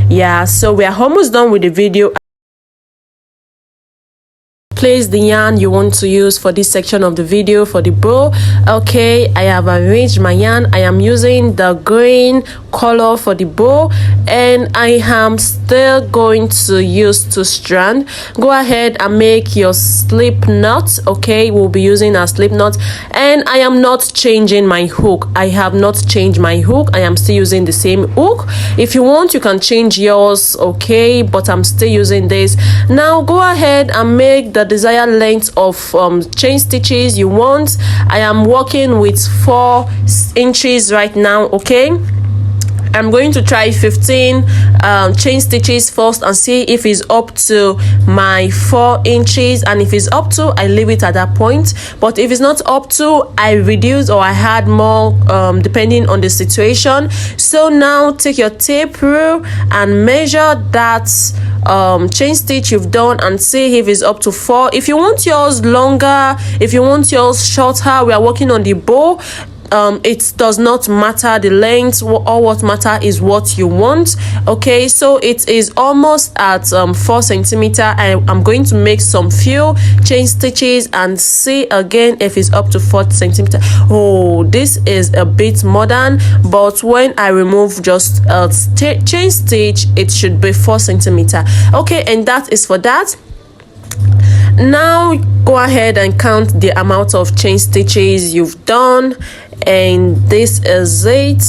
Yeah, so we are almost done with the video. Place the yarn you want to use for this section of the video for the bow. Okay, I have arranged my yarn. I am using the green color for the bow, and I am still going to use 2 strands. Go ahead and make your slip knot. Okay, we'll be using a slip knot, and I am not changing my hook. I have not changed my hook. I am still using the same hook. If you want, you can change yours. Okay, but I'm still using this. Now go ahead and make the desired length of chain stitches you want. I am working with 4 inches right now. Okay, I'm going to try 15 chain stitches first and see if it's up to my 4 inches, and if it's up to, I leave it at that point. But if it's not up to, I reduce or I add more depending on the situation. So now take your tape rule and measure that chain stitch you've done and see if it's up to 4. If you want yours longer, if you want yours shorter, we are working on the bow. It does not matter the length, or what matter is what you want. Okay, so it is almost at 4 centimeter. I'm going to make some few chain stitches and see again if it's up to 4 centimeter. Oh, this is a bit modern, but when I remove just a chain stitch, it should be 4 centimeter. Okay, and that is for that. Now go ahead and count the amount of chain stitches you've done, and this is it.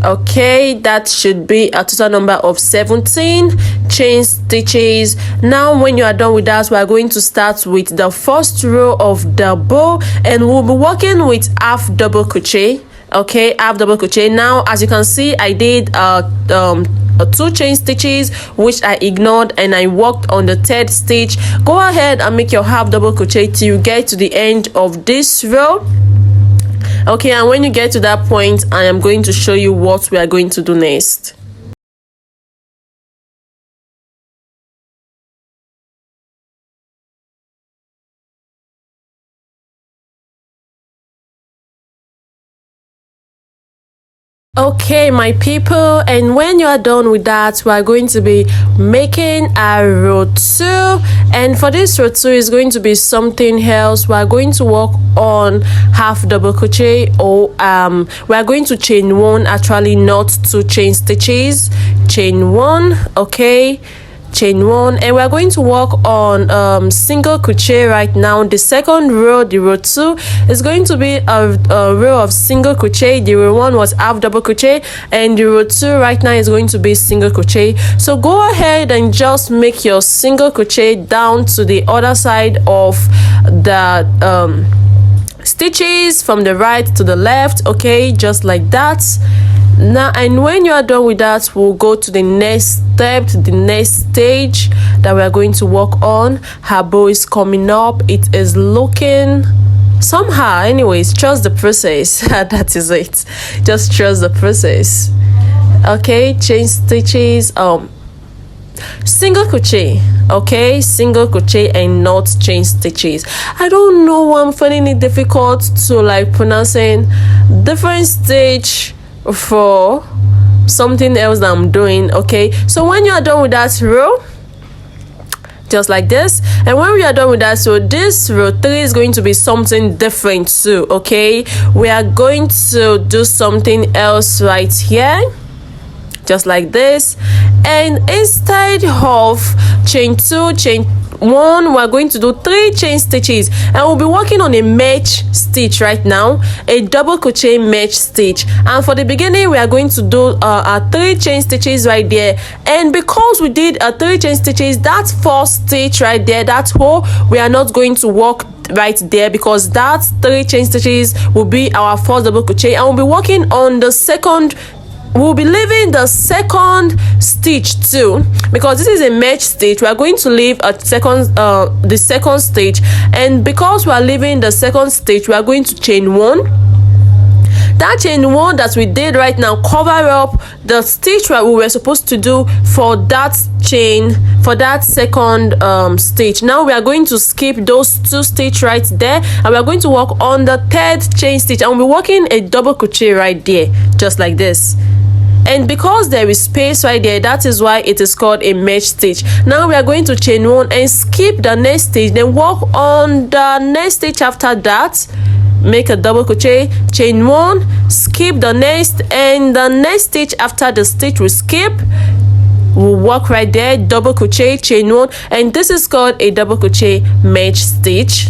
Okay, that should be a total number of 17 chain stitches. Now when you are done with that, we are going to start with the first row of the bow, and we'll be working with half double crochet. Okay, half double crochet. Now as you can see, I did 2 chain stitches which I ignored, and I worked on the 3rd stitch. Go ahead and make your half double crochet till you get to the end of this row. Okay, and when you get to that point, I am going to show you what we are going to do next. Okay, my people, and when you are done with that, we are going to be making a row 2, and for this row 2 is going to be something else. We are going to work on half double crochet, or we are going to chain 1, actually not 2 chain stitches, chain 1. Okay, chain 1, and we're going to work on single crochet right now. The second row, the row 2, is going to be a row of single crochet. The row 1 was half double crochet, and the row 2 right now is going to be single crochet. So go ahead and just make your single crochet down to the other side of the stitches from the right to the left. Okay, just like that. Now, and when you are done with that, we'll go to the next step, the next stage that we are going to work on. Her bow is coming up. It is looking somehow. Anyways, trust the process. That is it. Just trust the process. Okay, chain stitches, single crochet. Okay, single crochet and not chain stitches. I don't know why I'm finding it difficult to like pronouncing different stage for something else that I'm doing. Okay, so when you are done with that row, just like this, and when we are done with that, so this row 3 is going to be something different too. Okay, we are going to do something else right here, just like this, and instead of chain 2, chain 1, we're going to do 3 chain stitches, and we'll be working on a mesh stitch right now, a double crochet mesh stitch. And for the beginning, we are going to do our 3 chain stitches right there. And because we did 3 chain stitches, that 4th stitch right there, that hole, we are not going to work right there, because that 3 chain stitches will be our 4th double crochet, and we'll be working on the second. We'll be leaving the second stitch too, because this is a mesh stitch. We are going to leave a second the second stitch, and because we are leaving the second stitch, we are going to chain 1. That chain 1 that we did right now cover up the stitch that we were supposed to do for that chain, for that second stitch. Now we are going to skip those 2 stitches right there, and we are going to work on the 3rd chain stitch, and we'll be working a double crochet right there, just like this. And because there is space right there, that is why it is called a mesh stitch. Now we are going to chain 1 and skip the next stitch, then work on the next stitch after that, make a double crochet, chain 1, skip the next, and the next stitch after the stitch we skip, we'll work right there, double crochet, chain 1, and this is called a double crochet mesh stitch,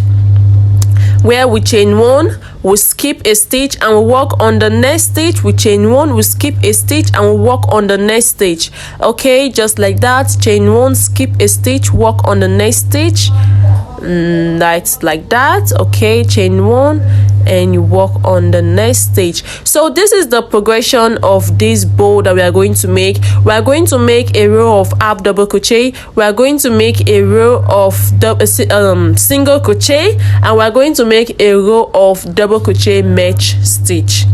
where we chain 1, we skip a stitch, and we work on the next stitch. We chain 1, we skip a stitch, and we work on the next stitch. Okay, just like that. Chain 1, skip a stitch, work on the next stitch. That's like that. Okay, chain 1, and you work on the next stitch. So this is the progression of this bow that we are going to make. We are going to make a row of half double crochet, we are going to make a row of single crochet, and we are going to make a row of double crochet mesh stitch,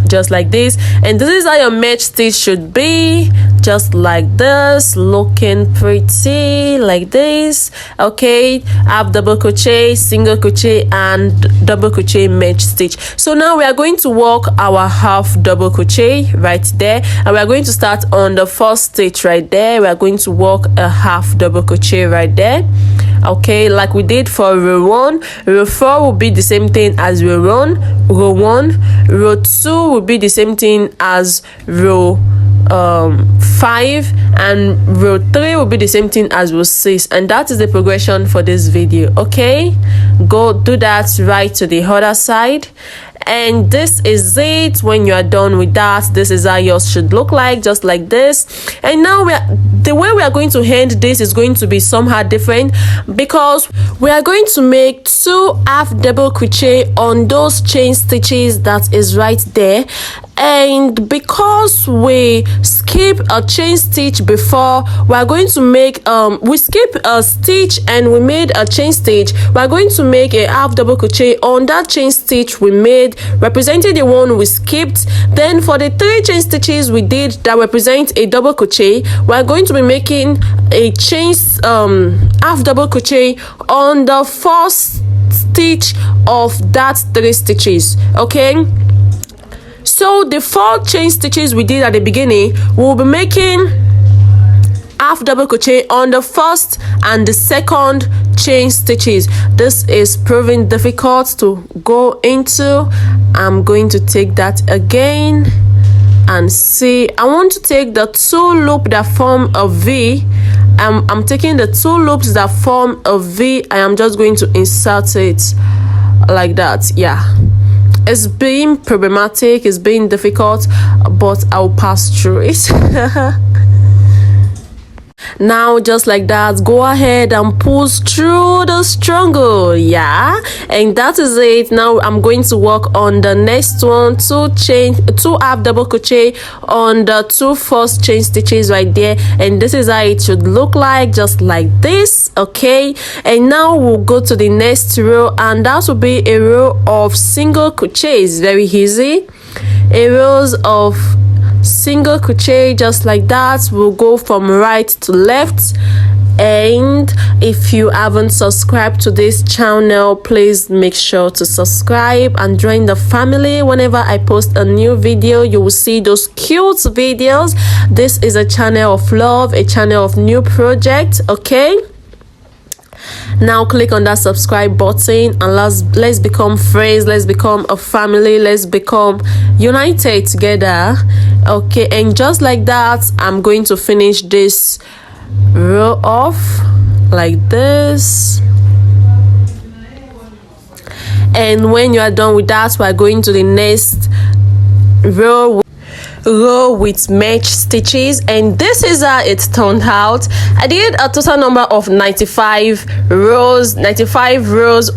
just like this. And this is how your mesh stitch should be, just like this, looking pretty like this. Okay, half double crochet, single crochet, and double crochet mesh stitch. So now we are going to work our half double crochet right there, and we are going to start on the 1st stitch right there. We are going to work a half double crochet right there. Okay, like we did for row 1. Row 4 will be the same thing as row 1. Row 2 will be the same thing as row 5, and row 3 will be the same thing as row 6, and that is the progression for this video. Okay, go do that right to the other side, and this is it. When you are done with that, this is how yours should look like, just like this. And now the way we are going to end this is going to be somehow different, because we are going to make 2 half double crochet on those chain stitches that is right there. And because we skip a chain stitch before, we are going to make we skip a stitch and we made a chain stitch. We are going to make a half double crochet on that chain stitch we made, representing the one we skipped. Then for the 3 chain stitches we did that represent a double crochet, we are going to be making a chain half double crochet on the 1st stitch of that 3 stitches. Okay, so the 4 chain stitches we did at the beginning, we'll be making half double crochet on the 1st and the 2nd chain stitches. This is proving difficult to go into. I'm going to take that again and see. I want to take the 2 loops that form a V. I'm taking the 2 loops that form a V. I am just going to insert it like that. Yeah, it's been problematic, it's been difficult, but I'll pass through it. Now, just like that, go ahead and push through the struggle. Yeah, and that is it. Now I'm going to work on the next one, 2 half double crochet on the 2 first chain stitches right there, and this is how it should look like, just like this. Okay, and now we'll go to the next row, and that will be a row of single crochets. Very easy, a rows of single crochet, just like that. We'll go from right to left. And if you haven't subscribed to this channel, please make sure to subscribe and join the family. Whenever I post a new video, you will see those cute videos. This is a channel of love, a channel of new projects. Okay, Now click on that subscribe button and let's become friends, let's become a family, let's become united together. Okay, and just like that, I'm going to finish this row off like this. And when you are done with that, we're going to the next row with mesh stitches, and this is how it turned out. I did a total number of 95 rows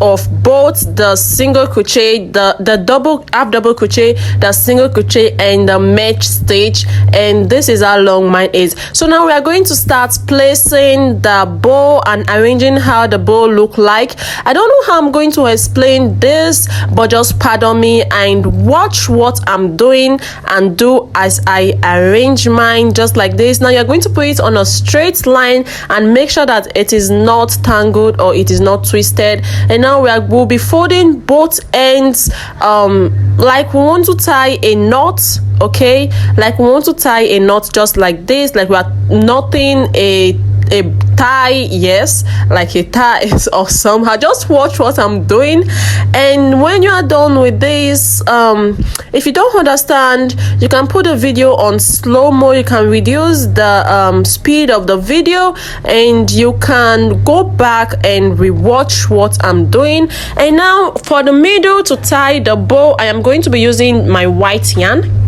of both the single crochet, the double half double crochet, the single crochet, and the mesh stitch, and this is how long mine is. So now we are going to start placing the bow and arranging how the bow look like. I don't know how I'm going to explain this, but just pardon me and watch what I'm doing and do as I arrange mine, just like this. Now you're going to put it on a straight line and make sure that it is not tangled or it is not twisted. And now we'll be folding both ends like we want to tie a knot. Okay, like we want to tie a knot just like this, like we are knotting a tie, yes, like a tie or somehow. Just watch what I'm doing, and when you are done with this, if you don't understand, you can put the video on slow-mo, you can reduce the speed of the video, and you can go back and rewatch what I'm doing. And now for the middle to tie the bow, I am going to be using my white yarn,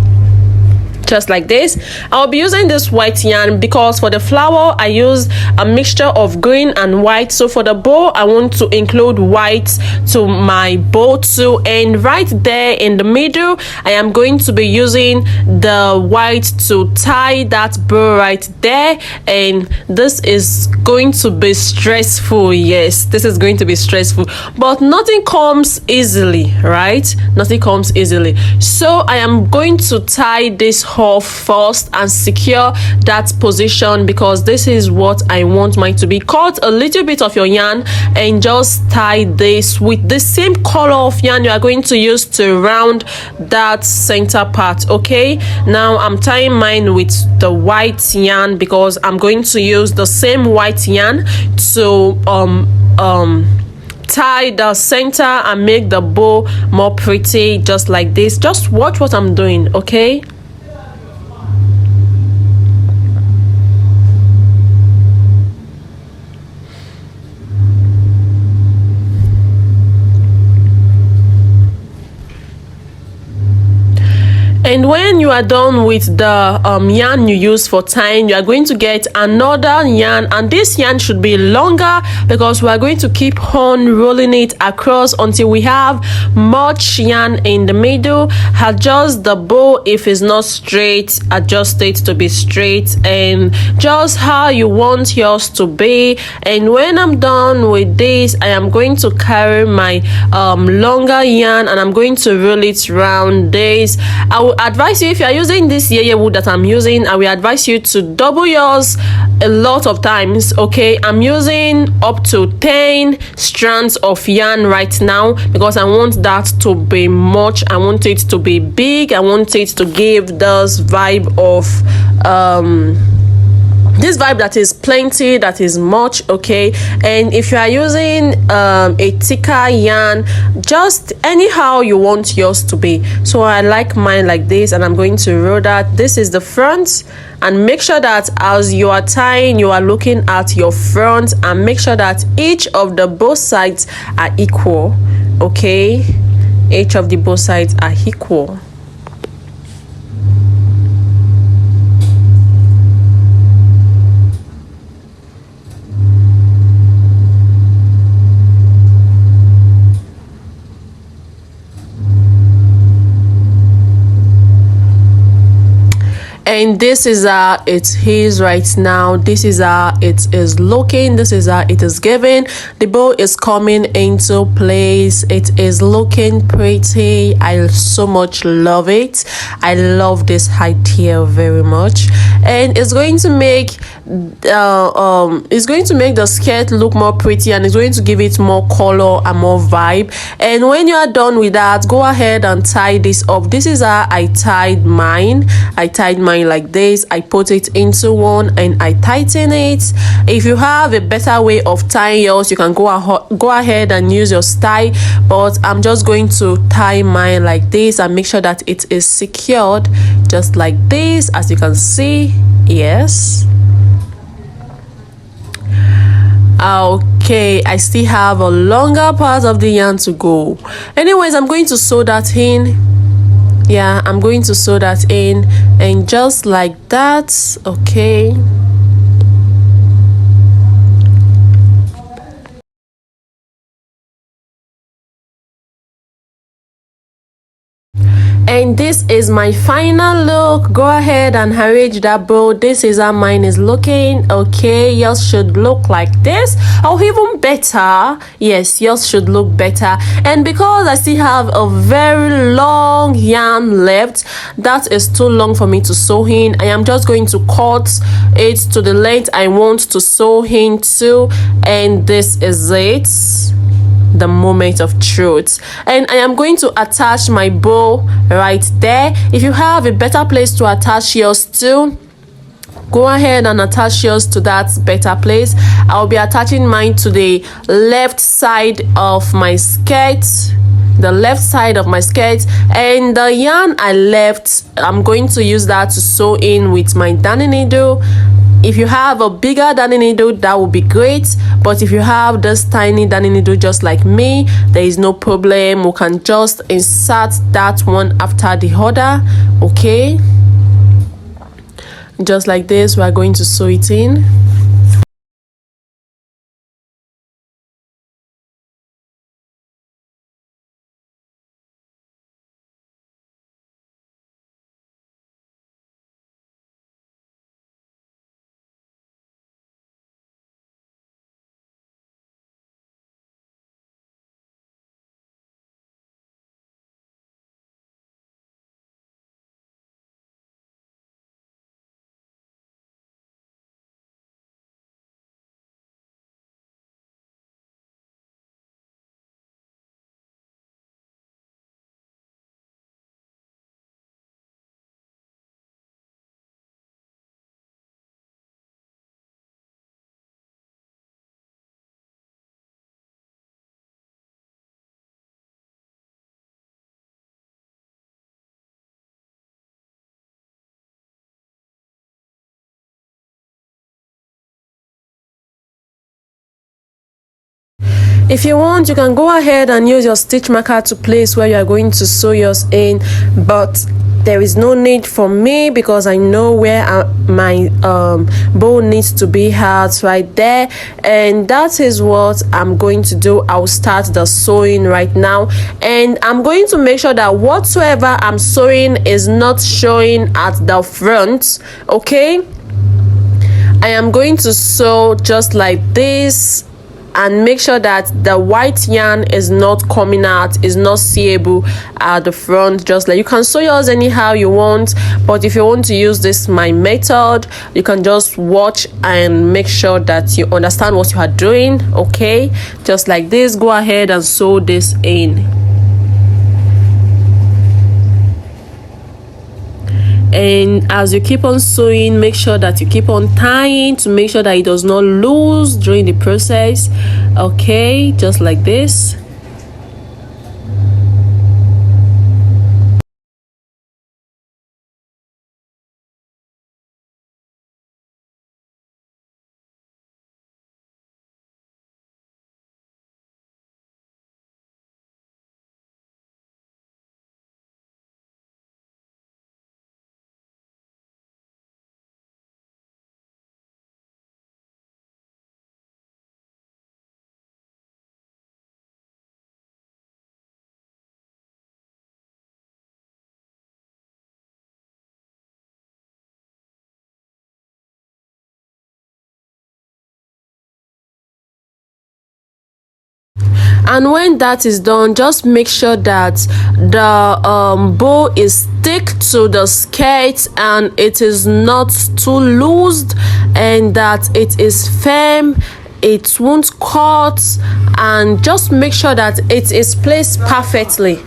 just like this. I'll be using this white yarn because for the flower I use a mixture of green and white. So for the bow I want to include white to my bow too, and right there in the middle I am going to be using the white to tie that bow right there. And this is going to be stressful. Yes, this is going to be stressful, but nothing comes easily, right? Nothing comes easily. So I am going to tie this off first and secure that position, because this is what I want mine to be. Cut a little bit of your yarn and just tie this with the same color of yarn you are going to use to round that center part. Okay, now I'm tying mine with the white yarn because I'm going to use the same white yarn to tie the center and make the bow more pretty, just like this. Just watch what I'm doing, okay? And when you are done with the yarn you use for tying, you are going to get another yarn, and this yarn should be longer because we are going to keep on rolling it across until we have much yarn in the middle. Adjust the bow if it's not straight, adjust it to be straight, and just how you want yours to be. And when I'm done with this, I am going to carry my longer yarn and I'm going to roll it round this. I will advise you, if you are using this yeye wood that I'm using, I will advise you to double yours a lot of times. Okay, I'm using up to 10 strands of yarn right now because I want that to be much. I want it to be big. I want it to give this vibe of that is plenty, that is much. Okay, and if you are using a thicker yarn, just anyhow you want yours to be. So I like mine like this, and I'm going to roll that. This is the front, and make sure that as you are tying, you are looking at your front and make sure that each of the both sides are equal. Okay, each of the both sides are equal. And this is how it is right now. This is how it is looking. This is how it is giving. The bow is coming into place. It is looking pretty. I so much love it. I love this idea very much, and it's going to make it's going to make the skirt look more pretty, and it's going to give it more color and more vibe. And when you are done with that, go ahead and tie this up. This is how I tied mine. I tied mine like this. I put it into one and I tighten it. If you have a better way of tying yours, you can go ahead and use your style, but I'm just going to tie mine like this and make sure that it is secured just like this, as you can see. Yes. Okay, I still have a longer part of the yarn to go. Anyways, I'm going to sew that in. Yeah, I'm going to sew that in, and just like that. Okay. And this is my final look. Go ahead and arrange that bow. This is how mine is looking. Okay, yours should look like this, or even better. Yes, yours should look better. And because I still have a very long yarn left, that is too long for me to sew in. I am just going to cut it to the length I want to sew into, and this is it, the moment of truth. And I am going to attach my bow right there. If you have a better place to attach yours to, go ahead and attach yours to that better place. I'll be attaching mine to the left side of my skirt, the left side of my skirt, and the yarn I left, I'm going to use that to sew in with my darning needle. If you have a bigger darning needle, that would be great, but if you have this tiny darning needle just like me, there is no problem. We can just insert that one after the other. Okay, just like this, we are going to sew it in. If you want, you can go ahead and use your stitch marker to place where you are going to sew yours in, but there is no need for me because I know where my bow needs to be at right there, and that is what I'm going to do. I'll start the sewing right now, and I'm going to make sure that whatsoever I'm sewing is not showing at the front. Okay, I am going to sew just like this and make sure that the white yarn is not coming out, is not seeable at the front. Just like you can sew yours anyhow you want, but if you want to use this my method, you can just watch and make sure that you understand what you are doing. Okay, just like this, go ahead and sew this in. And as you keep on sewing, make sure that you keep on tying to make sure that it does not lose during the process. Okay, just like this. And when that is done, just make sure that the bow is stick to the skirt and it is not too loose, and that it is firm, it won't cut, and just make sure that it is placed perfectly.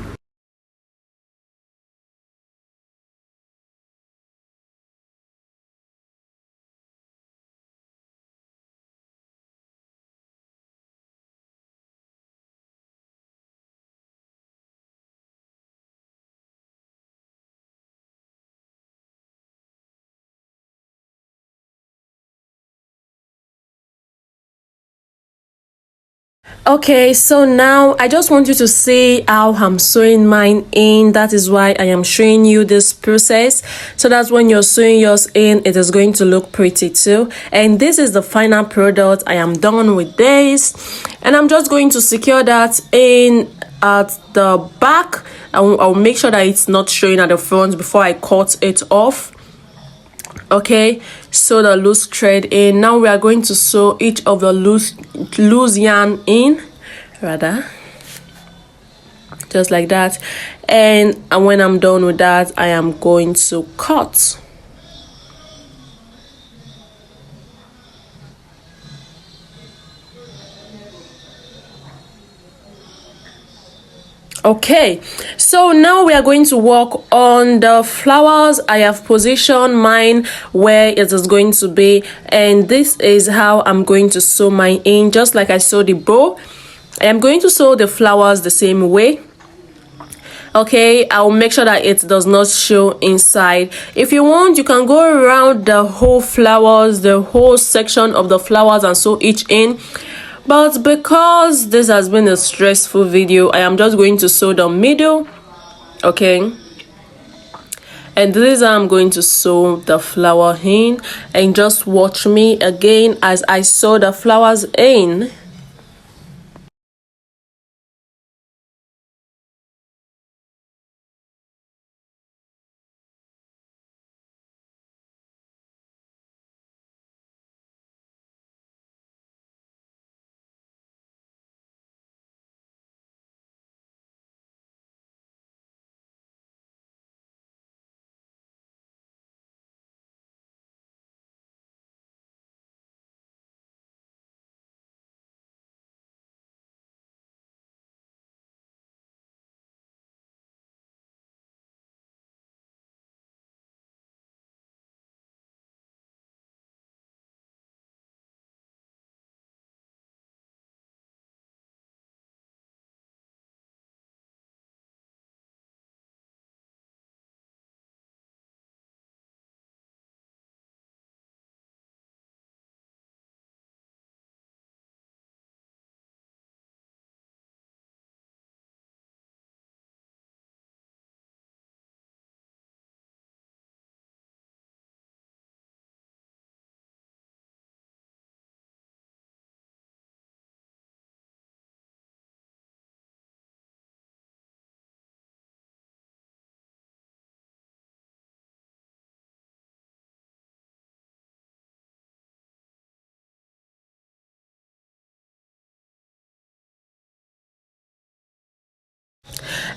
Okay, so now I just want you to see how I'm sewing mine in. That is why I am showing you this process, so that when you're sewing yours in, it is going to look pretty too. And this is the final product. I am done with this, and I'm just going to secure that in at the back. I'll make sure that it's not showing at the front before I cut it off. Okay, sew the loose thread in. Now we are going to sew each of the loose yarn in, rather, just like that. And when I'm done with that, I am going to cut. Okay, so now we are going to work on the flowers. I have positioned mine where it is going to be, and this is how I'm going to sew mine in. Just like I sewed the bow, I am going to sew the flowers the same way. Okay, I'll make sure that it does not show inside. If you want, you can go around the whole flowers, the whole section of the flowers, and sew each in. But because this has been a stressful video, I am just going to sew the middle. Okay, and this is how I'm going to sew the flower in, and just watch me again as I sew the flowers in.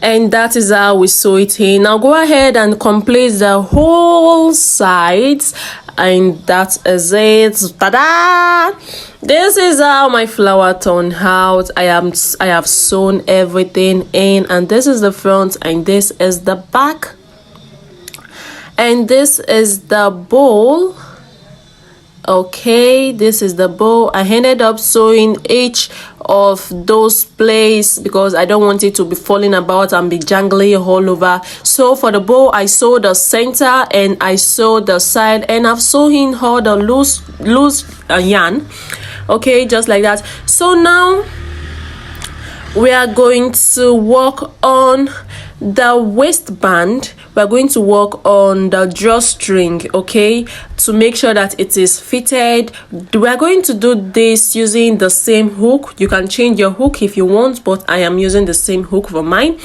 And that is how we sew it in. Now go ahead and complete the whole sides, and that is it. Ta-da! This is how my flower turned out. I have sewn everything in, and this is the front, and this is the back, and this is the bowl. Okay, this is the bow. I ended up sewing each of those places because I don't want it to be falling about and be jangly all over. So for the bow, I sewed the center and I sewed the side, and I've sewn in all the loose yarn. Okay, just like that. So now we are going to work on the waistband. We're going to work on the drawstring, okay, to make sure that it is fitted. We're going to do this using the same hook. You can change your hook if you want, but I am using the same hook for mine.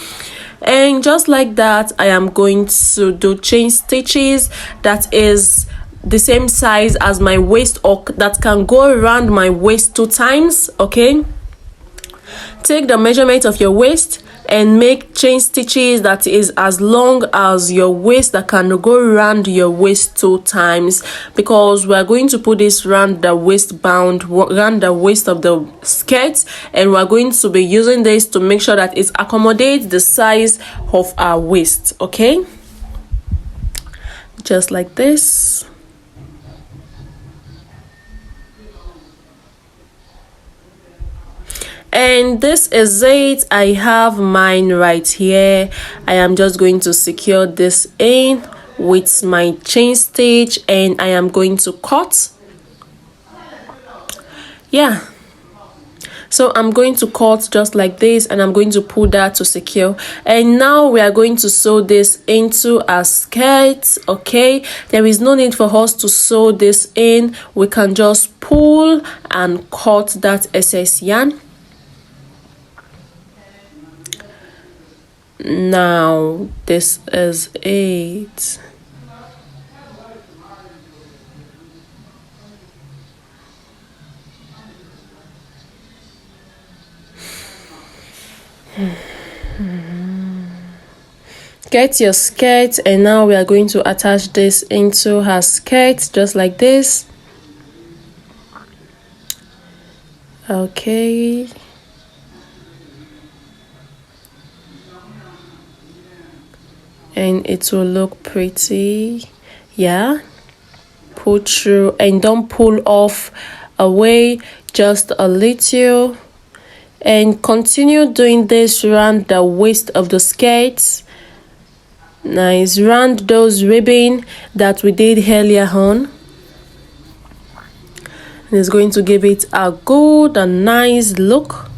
And just like that, I am going to do chain stitches that is the same size as my waist, or that can go around my waist 2 times, okay. take the measurement of your waist and make chain stitches that is as long as your waist, that can go around your waist 2 times, because we are going to put this around the waistband, around the waist of the skirt, and we are going to be using this to make sure that it accommodates the size of our waist. Okay, just like this. And this is it. I have mine right here. I am just going to secure this in with my chain stitch, and I am going to cut. Yeah, so I'm going to cut just like this, and I'm going to pull that to secure. And now we are going to sew this into our skirt. Okay, there is no need for us to sew this in. We can just pull and cut that excess yarn. Now this is it. Get your skirt, and now we are going to attach this into her skirt just like this. Okay, and it will look pretty. Yeah, pull through and don't pull off away, just a little, and continue doing this around the waist of the skirt. Nice, round those ribbon that we did earlier on, and it's going to give it a good and nice look.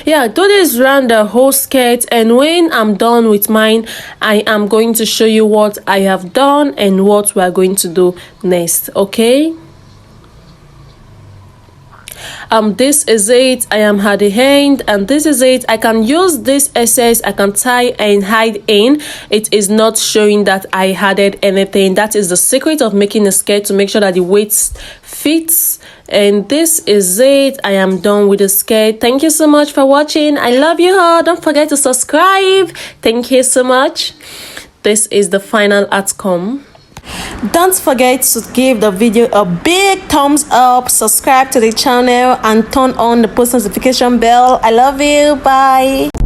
Yeah, do this around the whole skirt, and when I'm done with mine, I am going to show you what I have done and what we are going to do next. Okay, this is it. I am at the end, and this is it. I can use this excess, I can tie and hide in. It is not showing that I added anything. That is the secret of making a skirt, to make sure that the waist fits. And this is it. I am done with the skirt. Thank you so much for watching. I love you all. Don't forget to subscribe. Thank you so much. This is the final outcome. Don't forget to give the video a big thumbs up, subscribe to the channel, and turn on the post notification bell. I love you. Bye.